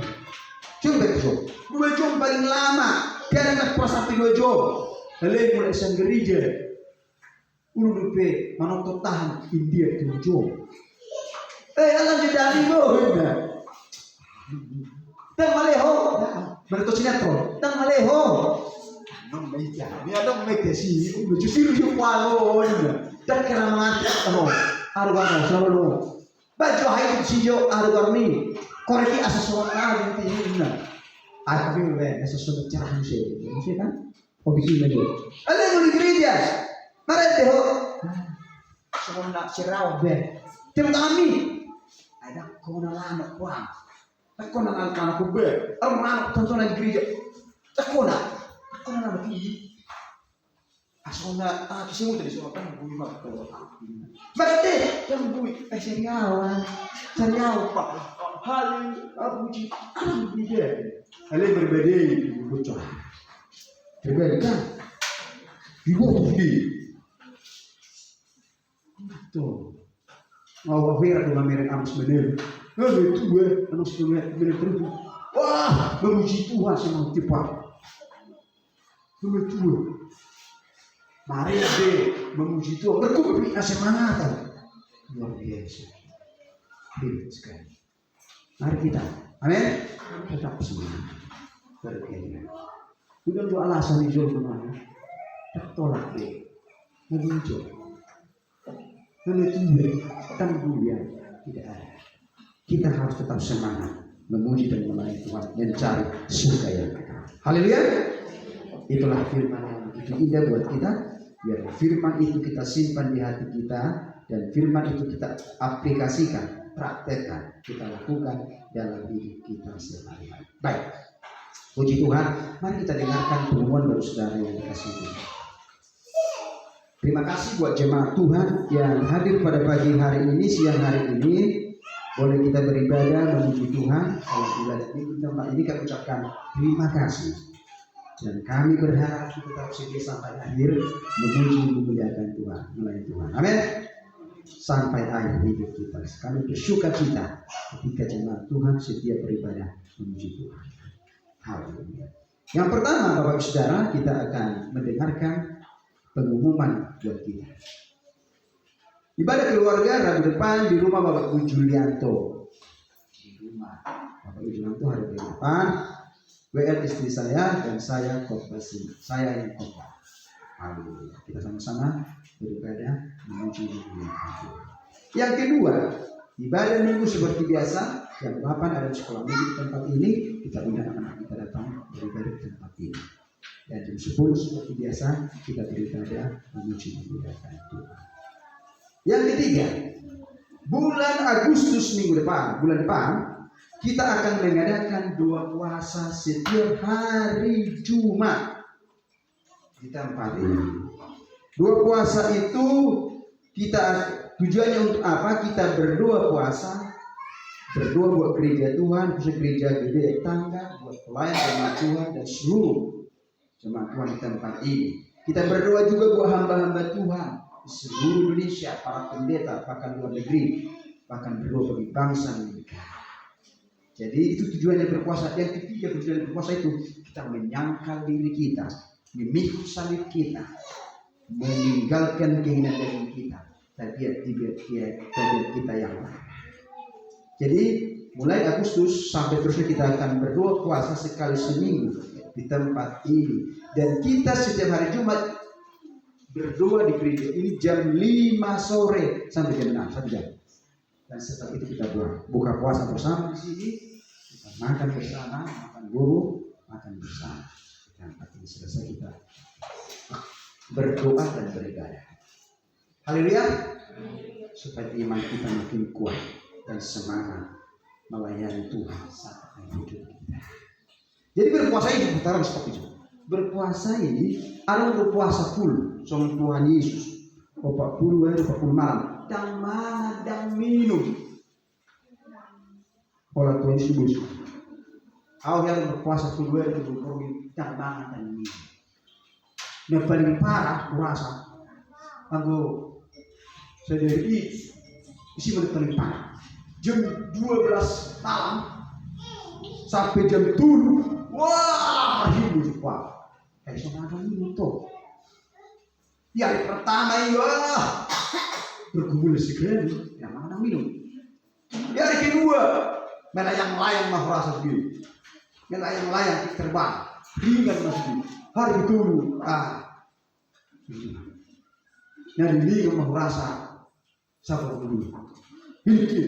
S2: Coba tu, 2 jam paling lama, karena nak puasa sampai 2 jam. Lalu mulai sang gereja, urupe manonton tahan India 7 jam. Alam jadi bo, tang maleho, berito sinetron, tang maleho. Nong meja, ni ada meja sih, justru yung walo, dan keramat ano, arugano, selalu. Baju hai sijo arugani, koreki asasuan na din na. Ay kami ba, asasuan cerah musik kan? Obisi lagi. Alam mo gereja, marete ho. Semua nak sirau be. Temu kami. Ada kau nak anak kuang. Aku nak anak be. Orang anak tontonan gereja. Aku nak lagi. Asona semua tadi semua kan bui mak. Marete, jangan bui. Seriawan. Seriawan pak. Hal aku ji. Aku dia. Ale berbeda bocor. Berbeda kan? Dibuat begini. Tuh. Mau viral dengan merek Amos Bener. Itu gue, Amos Bener terus. Wah, memuji Tuhan semua tipe. Memuji Tuhan. Mari deh memuji Tuhan. Berkumpul semangat. Luar biasa. Hebat sekali. Mari kita, amin. Tetap semangat. Berkeinginan. Udah 2 alasan hijau kemana? Tolak deh. Hijau. Lalu itu tangguh ya tidak ada. Kita harus tetap semangat memuji dan melayani Tuhan dan cari surga yang kekal. Haleluya. Itulah firman yang begitu indah buat kita. Biar firman itu kita simpan di hati kita dan firman itu kita aplikasikan, praktekkan, kita lakukan dalam hidup kita sehari-hari. Baik. Puji Tuhan, mari kita dengarkan pengumuman baru saudara yang dikasihi Tuhan. Terima kasih buat jemaat Tuhan yang hadir pada pagi hari ini, siang hari ini. Boleh kita beribadah memuji Tuhan. Dalam ibadah ini tempat ini kami ucapkan terima kasih. Dan kami berharap kita tetap setia sampai akhir memuji memuliakan Tuhan, melayani Tuhan. Amin. Sampai akhir hidup kita. Kami bersuka cita ketika jemaat Tuhan setia beribadah memuji Tuhan. Haleluya. Yang pertama, Bapak Saudara, kita akan mendengarkan pengumuman buat kita. Ibadah keluarga Rabu depan di rumah Bapak Julianto. Di rumah Bapak Julianto hari depan. WL istri saya dan saya khotbah. Saya yang khotbah. Haleluya. Kita sama-sama beribadah memuji Tuhan. Yang kedua, ibadah minggu seperti biasa. Jam 8 ada sekolah minggu di tempat ini. Kita undang anak-anak kita datang beribadah di tempat ini. Dan jam 10 seperti biasa kita beribadah memuji memuliakan Tuhan. Yang ketiga, bulan Agustus bulan depan kita akan mengadakan 2 puasa setiap hari Jumat di tempat ini. 2 puasa itu kita tujuannya untuk apa? Kita berdoa puasa, berdoa buat gereja Tuhan, khusus gereja GBI Tangga, buat pelayan jemaat Tuhan dan seluruh jemaat Tuhan di tempat ini. Kita berdoa juga buat hamba-hamba Tuhan di seluruh Indonesia, para pendeta, bahkan luar negeri, bahkan berdoa bagi bangsa dan negara. Jadi itu tujuannya berpuasa. Yang ketiga tujuan berpuasa itu kita menyangkal diri kita, memikul salib kita, meninggalkan keinginan daging kita, tabiat kita yang lain. Jadi mulai Agustus sampai terusnya kita akan berdoa puasa sekali seminggu di tempat ini, dan kita setiap hari Jumat berdoa di gereja ini jam 5 sore sampai jam 6, 1 jam. Dan setelah itu kita buka puasa bersama di sini, kita makan bersama, makan guru, makan bersama. Dan ini selesai kita berdoa dan beribadah. Haleluya. Supaya iman kita makin kuat dan semangat melayani Tuhan saat hidup kita. Jadi berpuasa ini putaran seperti itu. Berpuasa ini ada berpuasa full sama Tuhan Yesus. 40 hari 40 malam. Dan mana dan minum. Oleh Tuhan Yesus. Kau yang berpuasa full hari 40 dan mana dan minum. Yang paling parah puasa. Aku sendiri isi paling parah. Jam 12 malam sampai jam 7. Wah, hidup wah. Kayak sama minum tuh. Yang pertama ya bergumul sekali, yang mana minum. Yang kedua melayang-layang mah rasa sendiri. Melayang-layang terbang, ringan masih. Hari itu yang ringan mah rasa sabar dulu. Ini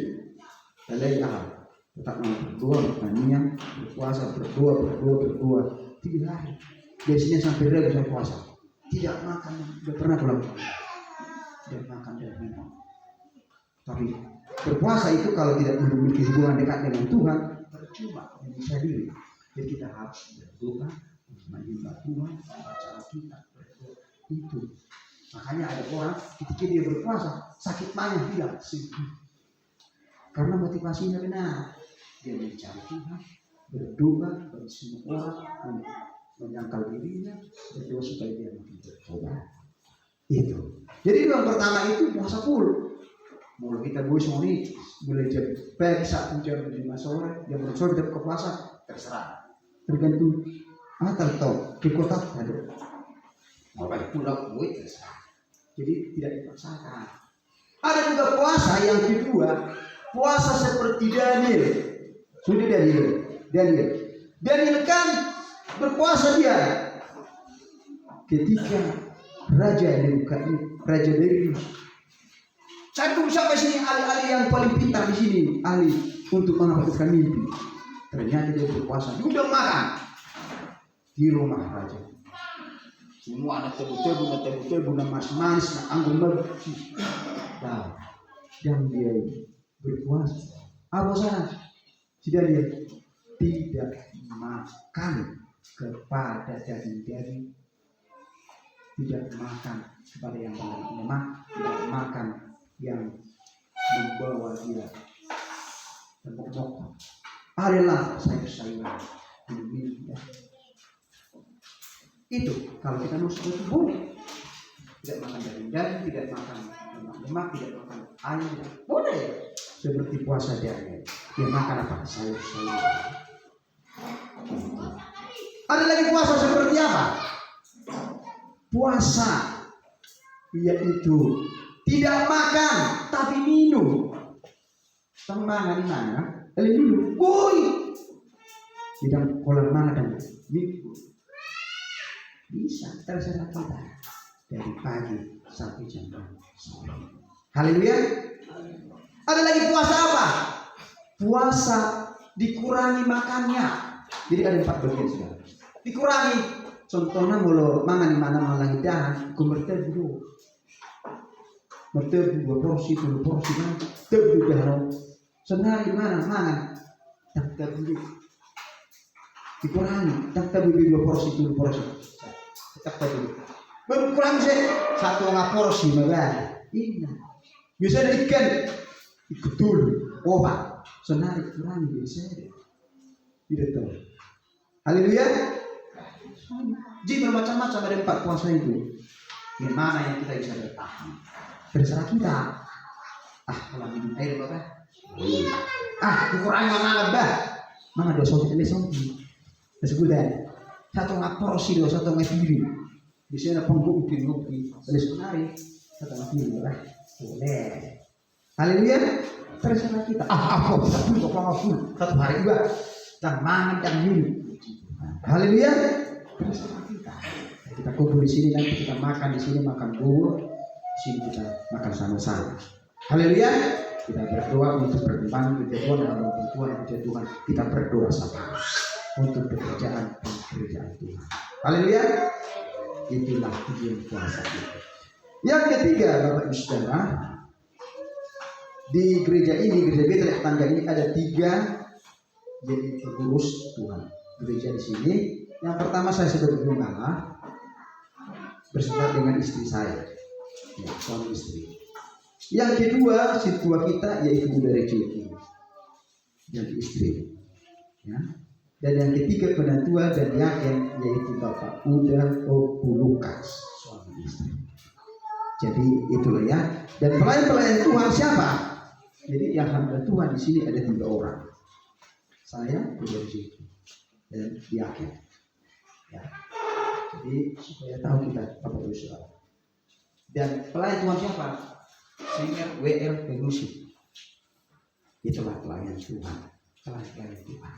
S2: lelah. Tetap berdoa, bertanian, berpuasa, berdoa 3 hari. Biasanya sampai rela saya puasa. Tidak makan, tidak pernah pulang. Tidak makan, tidak minum. Tapi berpuasa itu kalau tidak memiliki hubungan dekat dengan Tuhan, percuma menyiksa diri. Jadi kita harus berdoa, menyembah Tuhan, membaca Alkitab, berdoa itu. Makanya ada orang ketika dia berpuasa sakit banyak hilang sembuh. Karena motivasinya benar. Dia mencari Tuhan, berdoa bagi semua orang, menyangkal dirinya, berdoa supaya dia makin bertobat. Itu. Jadi yang pertama itu puasa full. Mulai kita mulai jam pagi 1 jam 5 sore, jam 6 sore kita buka puasa, terserah. Tergantung atau di kota ada. Mau balik pulang, terserah. Jadi tidak dipaksakan. Ada juga puasa yang kedua, puasa seperti Daniel. Sudah Daniel kan berpuasa dia ketika Raja Darius. Saya sampai sini ahli-ahli yang paling pintar di sini, ahli untuk menafsirkan mimpi. Ternyata dia berpuasa, dia udah makan di rumah raja. Semua ada tebu-tebu, manis-manis, anggur bersih. Nah, yang dia berpuasa, apa sana? Tidak dia tidak makan kepada daging-daging, tidak makan kepada yang lemah, tidak makan yang membawa dia tembok-tembok. Adalah sayur-sayuran ini. Itu kalau kita mau seperti boleh. Tidak makan daging-daging, tidak makan lemak, tidak makan air, boleh. Seperti puasa Daniel. Dia makan apa? Sayur-sayuran. Ada lagi puasa seperti apa? Puasa yaitu tidak makan tapi minum. Mana di mana? Minum. Boy. Tidak kolam mana dan minum. Bisa terserah kita dari pagi sampai jam 9. Haleluya. Ada lagi puasa apa? Puasa dikurangi makannya. Jadi ada 4 bagian sudah. Dikurangi contohnya mulo mangan di mana malang dahan, kumerter dulu. Merter 2 porsi, 3 porsi kan, tebu dahan. Senari mana mangan, tak tebu. Dikurangi, tak tebu 2 porsi, 3 porsi. Tak tebu. Berkurang sih 1,5 porsi malah. Ini. Biasanya ikan, ikut dulu, obat. Senari kurangi biasanya. Tidak tahu. Haleluya. Jadi bermacam-macam ada 4 puasa itu. Yang mana yang kita bisa bertahan? Terserah kita. Kalau minum air bapak. Kurangi mana bah? Mana dosa kita lesonti. Tersebutnya 1,5 porsi dosa 1,5 piring. Biasanya pembuk ngopi. Terus menari 1,5 piring lah. Boleh. Haleluya. Terserah kita. Aku satu hari juga. Dan mangan dan minum. Haleluya. Terserah kita. Kita kumpul di sini nanti kita makan di sini makan bubur. Di sini kita makan sama-sama. Haleluya. Kita berdoa untuk perkembangan Tuhan dalam bantuan Tuhan. Kita berdoa sama untuk pekerjaan Tuhan. Haleluya. Itulah tujuan puasa kita. Yang ketiga, Bapak Ibu Saudara, di gereja ini, gereja Betel Tangga ini ada 3 jadi pengurus Tuhan. Gereja di sini, yang pertama saya sebagai gembala beserta dengan istri saya, ya, suami istri. Yang kedua, si tua kita yaitu Budaya Ciki, yang istri, ya. Dan yang ketiga penentua dan yakin yaitu Bapak Uda Lukas, suami istri. Jadi itulah ya. Dan pelayan-pelayan Tuhan siapa? Jadi yang hamba Tuhan di sini ada 3 orang. Saya Budaya Ciki dan yakin. Ya. Jadi supaya tahu kita Bapak Ibu Saudara. Dan pelayan Tuhan siapa? Singer WL Penusi. Itulah pelayan Tuhan. Pelayan Tuhan.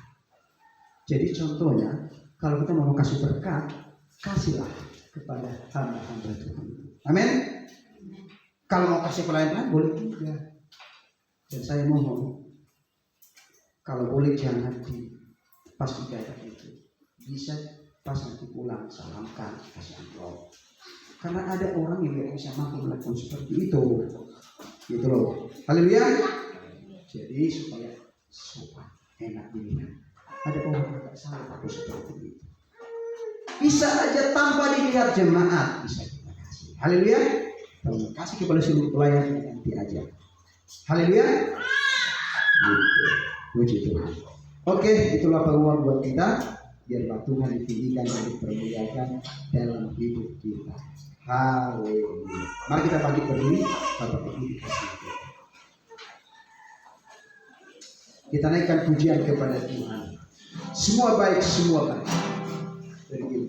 S2: Jadi contohnya, kalau kita mau kasih berkat, kasihlah kepada hamba-hamba Tuhan. Amin. Kalau mau kasih pelayanan boleh juga. Dan saya mohon, kalau boleh jangan di pas ibadah itu, bisa pas nanti pulang salamkan, kasih amplop. Karena ada orang yang tidak bisa mampu melakukan seperti itu, gitu loh. Haleluya. Jadi supaya sopan, enak dilihat. Ada orang yang tidak salah aku seperti itu. Bisa aja tanpa dilihat jemaat bisa kita kasih. Haleluya. Terima kasih kepada seluruh pelayan nanti aja. Haleluya. Puji Tuhan. Oke, itulah peluang buat kita. Biarlah Tuhan ditinggikan dan dipermuliakan dalam hidup kita. Haleluya. Mari kita bangkit berdiri. Bapak Ibu dikasih kita. Kita naikkan pujian kepada Tuhan. Semua baik, semua baik. Begini.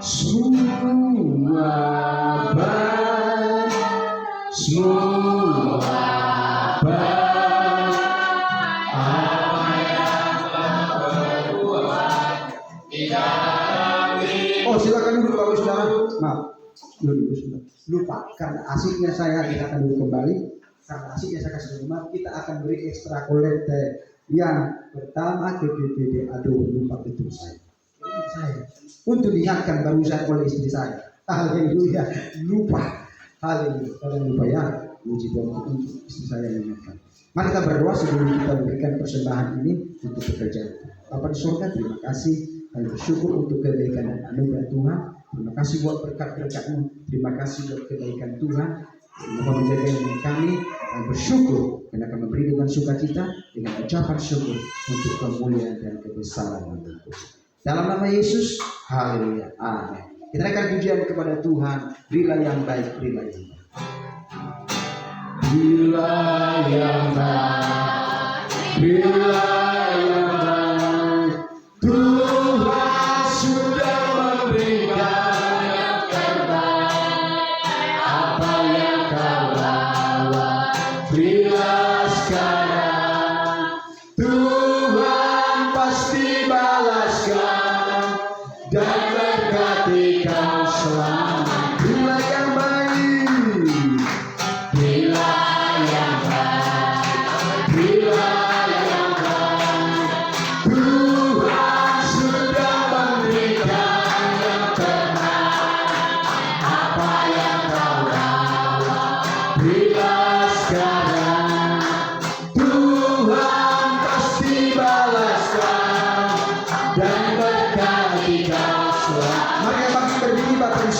S2: Semua baik, semua baik. Apa yang telah berbuat tidak ada. Oh, silakan duduk Bapak Saudara. Maaf, duduk sudah. Lupa karena asiknya saya kita akan duduk kembali. Karena asiknya saya kasih rumah, kita akan beri ekstra kolekte. Yang pertama ke PPD, aduh lupa betul saya untuk diingatkan barusan oleh istri saya. Haleluya, lupa. Haleluya, kalian lupa ya. Puji Tuhan untuk istri saya mengingatkan. Mari kita berdoa sebelum kita memberikan persembahan ini untuk pekerjaan. Bapa di surga, terima kasih. Kami bersyukur untuk kebaikan dan anugerah Tuhan. Terima kasih buat berkat-berkat-Mu. Terima kasih buat kebaikan Tuhan. Mohon menjaga kami. Kami bersyukur karena kami memberi dengan sukacita dengan ucapan syukur untuk kemuliaan dan kebesaran Tuhan. Dalam nama Yesus, haleluya, amin. Kita naikkan pujian kepada Tuhan. Berilah yang baik, berilah yang baik. Berilah yang baik, berilah yang baik. Tuhan sudah memberikan yang terbaik. Apa yang kau bawa, berilah sekarang. Tuhan pasti balaskan dan berkati kau selama. Berilah yang baik, berilah yang baik.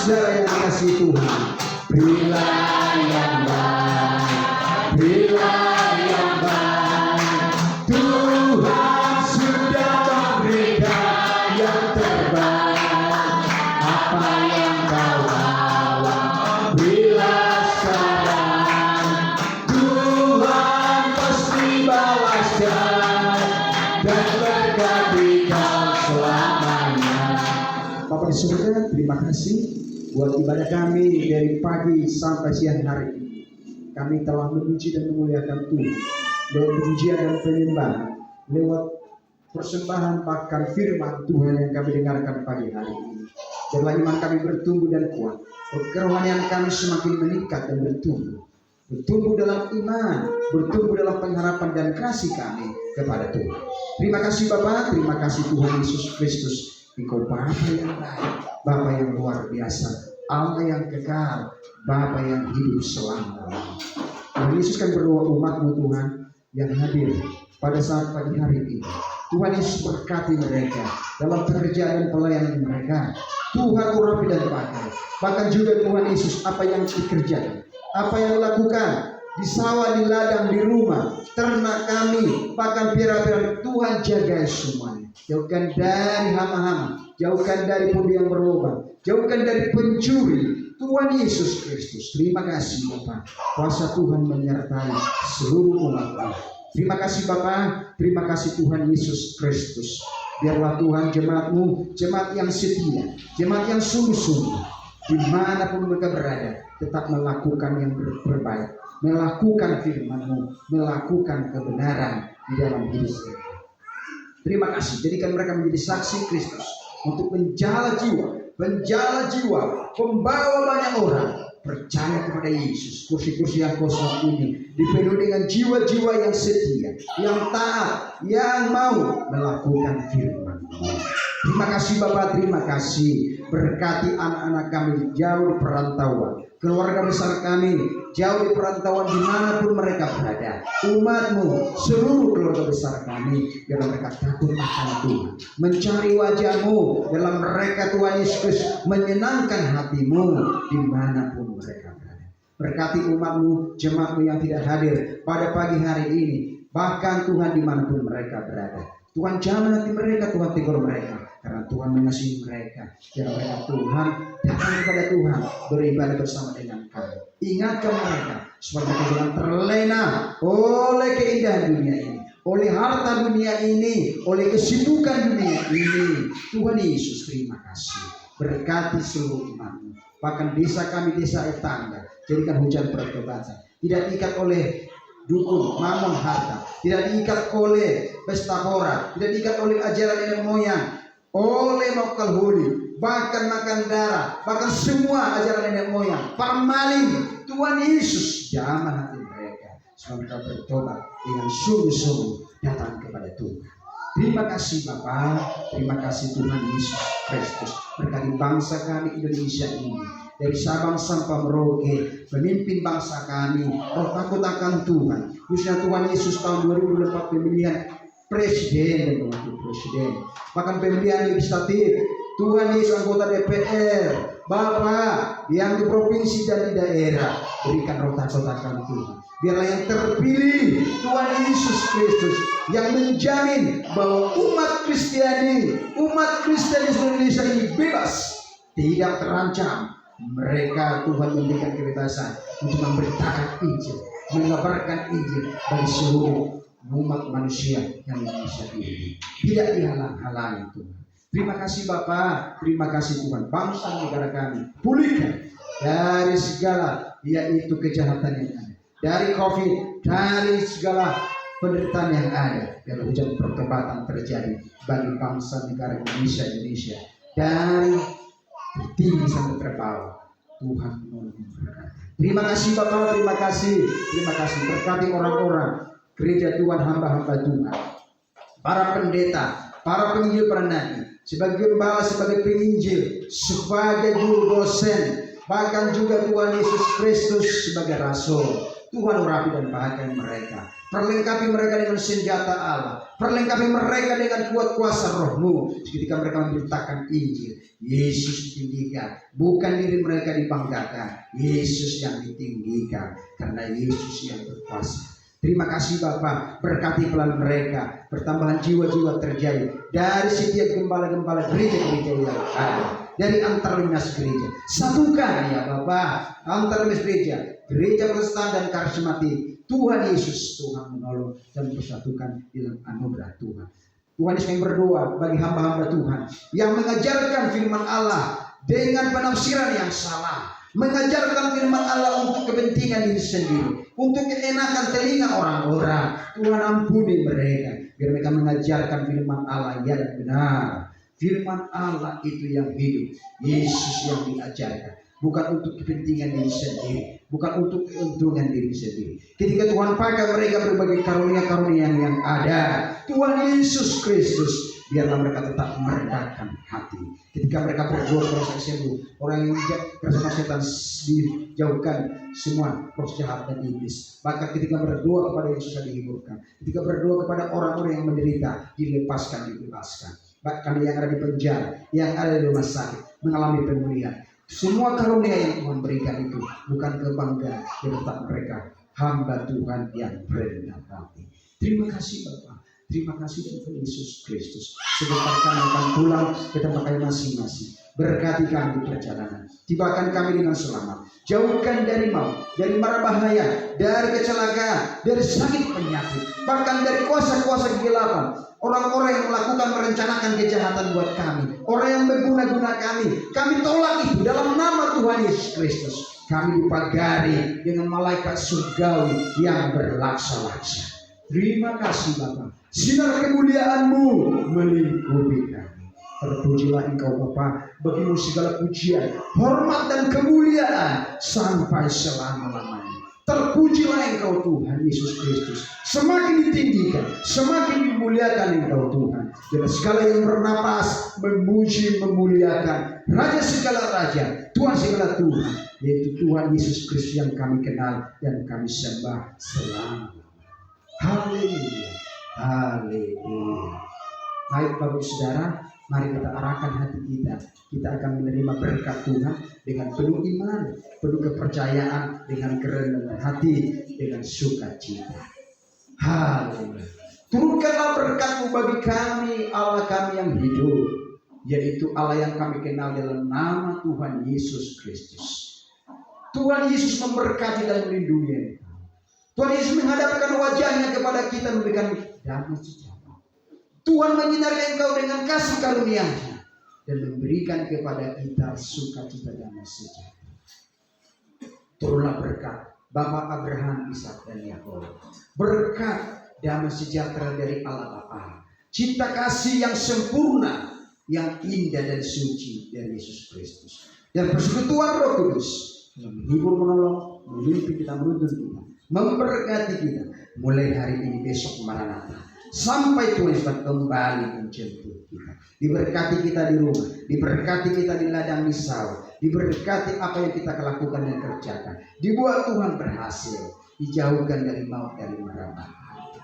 S2: saudara yang dikasihi Tuhan, berilah yang baik, berilah yang baik. Tuhan sudah memberikan yang terbaik. Apa yang kau bawa, berilah sekarang. Tuhan pasti balaskan dan berkati kau selamanya. Bapak di surga, terima kasih buat ibadah kami dari pagi sampai siang hari ini. Kami telah memuji dan memuliakan Tuhan lewat pujian dan penyembahan, lewat persembahan bahkan firman Tuhan yang kami dengarkan pagi hari ini. Biarlah iman kami bertumbuh dan kuat, kerohanian kami semakin meningkat dan bertumbuh dalam iman, bertumbuh dalam pengharapan dan kasih kami kepada Tuhan. Terima kasih Bapa, terima kasih Tuhan Yesus Kristus. Engkau Bapa yang baik, Bapa yang luar biasa, Allah yang kekal, Bapa yang hidup selama-lamanya. Tuhan Yesus kan berdoa umat-Mu Tuhan yang hadir pada saat pagi hari ini. Tuhan Yesus berkati mereka dalam pekerjaan dan pelayanan mereka. Tuhan urapi dan pakai. Bahkan juga Tuhan Yesus apa yang dikerjakan, apa yang dilakukan di sawah, di ladang, di rumah, ternak kami, bahkan piara-piara, Tuhan jaga semuanya. Jauhkan dari hama-hama, jauhkan dari pembunuh yang berlobang, jauhkan dari pencuri. Tuhan Yesus Kristus, terima kasih Bapa. Kuasa Tuhan menyertai seluruh umat. Terima kasih Bapa, terima kasih Tuhan Yesus Kristus. Biarlah Tuhan jemaat-Mu, jemaat yang setia, jemaat yang sungguh-sungguh, dimanapun mereka berada, tetap melakukan yang terbaik, melakukan firman-Mu, melakukan kebenaran di dalam hidup mereka. Terima kasih, jadikan mereka menjadi saksi Kristus untuk menjala jiwa, pembawa banyak orang percaya kepada Yesus. Kursi-kursi yang kosong ini dipenuhi dengan jiwa-jiwa yang setia, yang taat, yang mau melakukan firman-Mu. Terima kasih Bapak, terima kasih. Berkati anak-anak kami jauh di perantauan, keluarga besar kami jauh di perantauan dimanapun mereka berada. Umat-Mu, seluruh keluarga besar kami, biar mereka takut akan Tuhan, mencari wajah-Mu dalam mereka Tuhan Yesus, menyenangkan hati-Mu dimanapun mereka berada. Berkati umat-Mu, jemaat-Mu yang tidak hadir pada pagi hari ini, bahkan Tuhan dimanapun mereka berada. Tuhan jamah hati mereka, Tuhan tegur mereka, karena Tuhan mengasihi mereka. Biar mereka Tuhan datang kepada Tuhan, beribadah bersama dengan kami. Ingatkan mereka supaya mereka jangan terlena oleh keindahan dunia ini, oleh harta dunia ini, oleh kesibukan dunia ini. Tuhan Yesus, terima kasih. Berkati seluruh umat-Mu, bahkan desa kami, desa tetangga, jadikan hujan pertobatan, tidak diikat oleh dukun, mamon, harta, tidak diikat oleh pesta pora, tidak diikat oleh ajaran nenek moyang, oleh mokal huli, bahkan makan darah, bahkan semua ajaran nenek moyang, para maling. Tuhan Yesus jamah hati mereka supaya mereka bertobat dengan sungguh-sungguh datang kepada Tuhan. Terima kasih Bapa, terima kasih Tuhan Yesus Kristus. Berkati bangsa kami Indonesia ini, dari Sabang sampai Merauke, pemimpin bangsa kami, roh takut akan Tuhan. Khususnya Tuhan Yesus tahun 2024 pemilihan presiden dan wakil presiden, bahkan pemilihan legislatif. Tuhan Yesus anggota DPR, Bapak yang di provinsi dan di daerah, berikan roh takut akan Tuhan. Biarlah yang terpilih Tuhan Yesus Kristus yang menjamin bahwa umat Kristiani, umat Kristen di Indonesia ini bebas, tidak terancam. Mereka Tuhan memberikan kebebasan untuk memberitakan Injil, mengabarkan Injil bagi seluruh umat manusia yang Indonesia ini. Tidak dihalang-halangi Tuhan. Terima kasih Bapa, terima kasih Tuhan. Bangsa negara kami pulihkan dari segala yaitu kejahatan yang ada, dari COVID, dari segala penderitaan yang ada. Biar hujan pertobatan terjadi bagi bangsa negara Indonesia, dari tertinggi sampai terbawah. Tuhan menolong mereka. Terima kasih Bapak, terima kasih berkati orang-orang gereja Tuhan, hamba-hamba Tuhan, para pendeta, para penginjil, para nabi, sebagai gembala, sebagai penginjil, sebagai guru dosen, bahkan juga Tuhan Yesus Kristus sebagai rasul. Tuhan urapi dan bahagiakan mereka. Perlengkapi mereka dengan senjata Allah. Perlengkapi mereka dengan kuat kuasa roh-Mu. Ketika mereka memberitakan Injil, Yesus ditinggikan. Bukan diri mereka dibanggakan, Yesus yang ditinggikan. Karena Yesus yang berkuasa. Terima kasih Bapa, berkati pelan mereka, pertambahan jiwa-jiwa terjadi dari setiap gembala-gembala gereja-gereja yang ada, dari antar lintas gereja. Satukan ya Bapa, antar lintas gereja, gereja Protestan dan karismatik. Tuhan Yesus, Tuhan menolong dan persatukan dalam anugerah Tuhan. Tuhan Yesus kami berdoa bagi hamba-hamba Tuhan yang mengajarkan firman Allah dengan penafsiran yang salah, mengajarkan firman Allah untuk kepentingan diri sendiri, untuk keenakan telinga orang-orang. Tuhan ampuni mereka, biar mereka mengajarkan firman Allah yang benar. Firman Allah itu yang hidup, Yesus yang diajarkan, bukan untuk kepentingan diri sendiri, bukan untuk keuntungan diri sendiri. Ketika Tuhan pakai mereka berbagai karunia-karunia yang ada, Tuhan Yesus Kristus, biarlah mereka tetap merendahkan hati. Ketika mereka berdoa kepada sembuh, orang yang bersama setan dijauhkan semua roh jahat dan iblis. Bahkan ketika berdoa kepada Yesus dihiburkan. Ketika berdoa kepada orang-orang yang menderita, dilepaskan, dibebaskan. Bahkan yang ada di penjara, yang ada di rumah sakit, mengalami pemulihan. Semua karunia yang Tuhan berikan itu bukan kebanggaan, tetap mereka hamba Tuhan yang berendah hati. Terima kasih Bapak. Terima kasih Tuhan Yesus Kristus. Sebentar kami akan pulang ke tempat kami masing-masing. Berkati kami di perjalanan. Tibakan kami dengan selamat. Jauhkan dari maut, dari mara bahaya, dari kecelakaan, dari sakit penyakit, bahkan dari kuasa-kuasa kegelapan. Orang-orang yang melakukan merencanakan kejahatan buat kami, orang yang berguna-guna kami tolak itu dalam nama Tuhan Yesus Kristus. Kami dipagari dengan malaikat surgawi yang berlaksa-laksa. Terima kasih Bapa. Sinar kemuliaan-Mu melingkupi kami. Terpujilah Engkau Bapa, bagimu segala pujian, hormat dan kemuliaan sampai selama-lamanya. Terpujilah Engkau Tuhan Yesus Kristus. Semakin ditinggikan, semakin dimuliakan Engkau Tuhan. Dan segala yang bernapas memuji, memuliakan Raja segala Raja, Tuhan segala Tuhan, yaitu Tuhan Yesus Kristus yang kami kenal dan kami sembah selama. Haleluya, haleluya. Baik Bapak Saudara, mari kita arahkan hati kita. Kita akan menerima berkat Tuhan dengan penuh iman, penuh kepercayaan, dengan kerendahan hati, dengan sukacita. Haleluya. Turunkanlah berkat-Mu bagi kami, Allah kami yang hidup, yaitu Allah yang kami kenal dalam nama Tuhan Yesus Kristus. Tuhan Yesus memberkati dan melindungi. Tuhan Yesus menghadapkan wajahnya kepada kita, memberikan damai sejahtera. Tuhan menyinari engkau dengan kasih karunia-Nya dan memberikan kepada kita sukacita damai sejahtera. Turunlah berkat Bapa Abraham, Ishak dan Yakub. Berkat damai sejahtera dari Allah Bapa. Cinta kasih yang sempurna, yang indah dan suci dari Yesus Kristus. Dan persekutuan Roh Kudus yang menghibur, menolong, memimpin kita, menuntun kita, memberkati kita mulai hari ini, besok Maranatha, sampai Tuhan Yesus kembali menjemput kita. Diberkati kita di rumah, diberkati kita di ladang di sawah, diberkati apa yang kita lakukan dan kerjakan, dibuat Tuhan berhasil, dijauhkan dari maut, dari mara bahaya.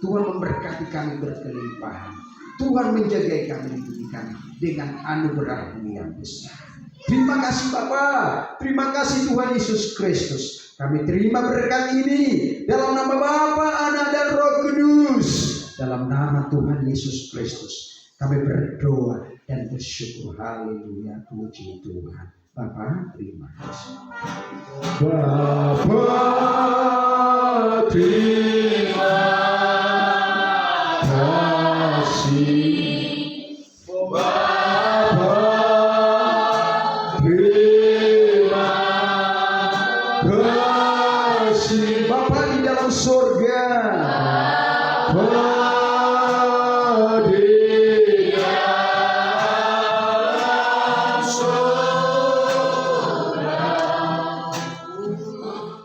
S2: Tuhan memberkati kami berkelimpahan. Tuhan menjaga kami, melindungi kami dengan anugerah-Mu yang besar. Terima kasih Bapa, terima kasih Tuhan Yesus Kristus. Kami terima berkat ini dalam nama Bapa, Anak dan Roh Kudus. Dalam nama Tuhan Yesus Kristus kami berdoa dan bersyukur. Haleluya, puji Tuhan. Bapa, terima kasih.
S3: Bapa, terima kasih. Bapa di dalam surga,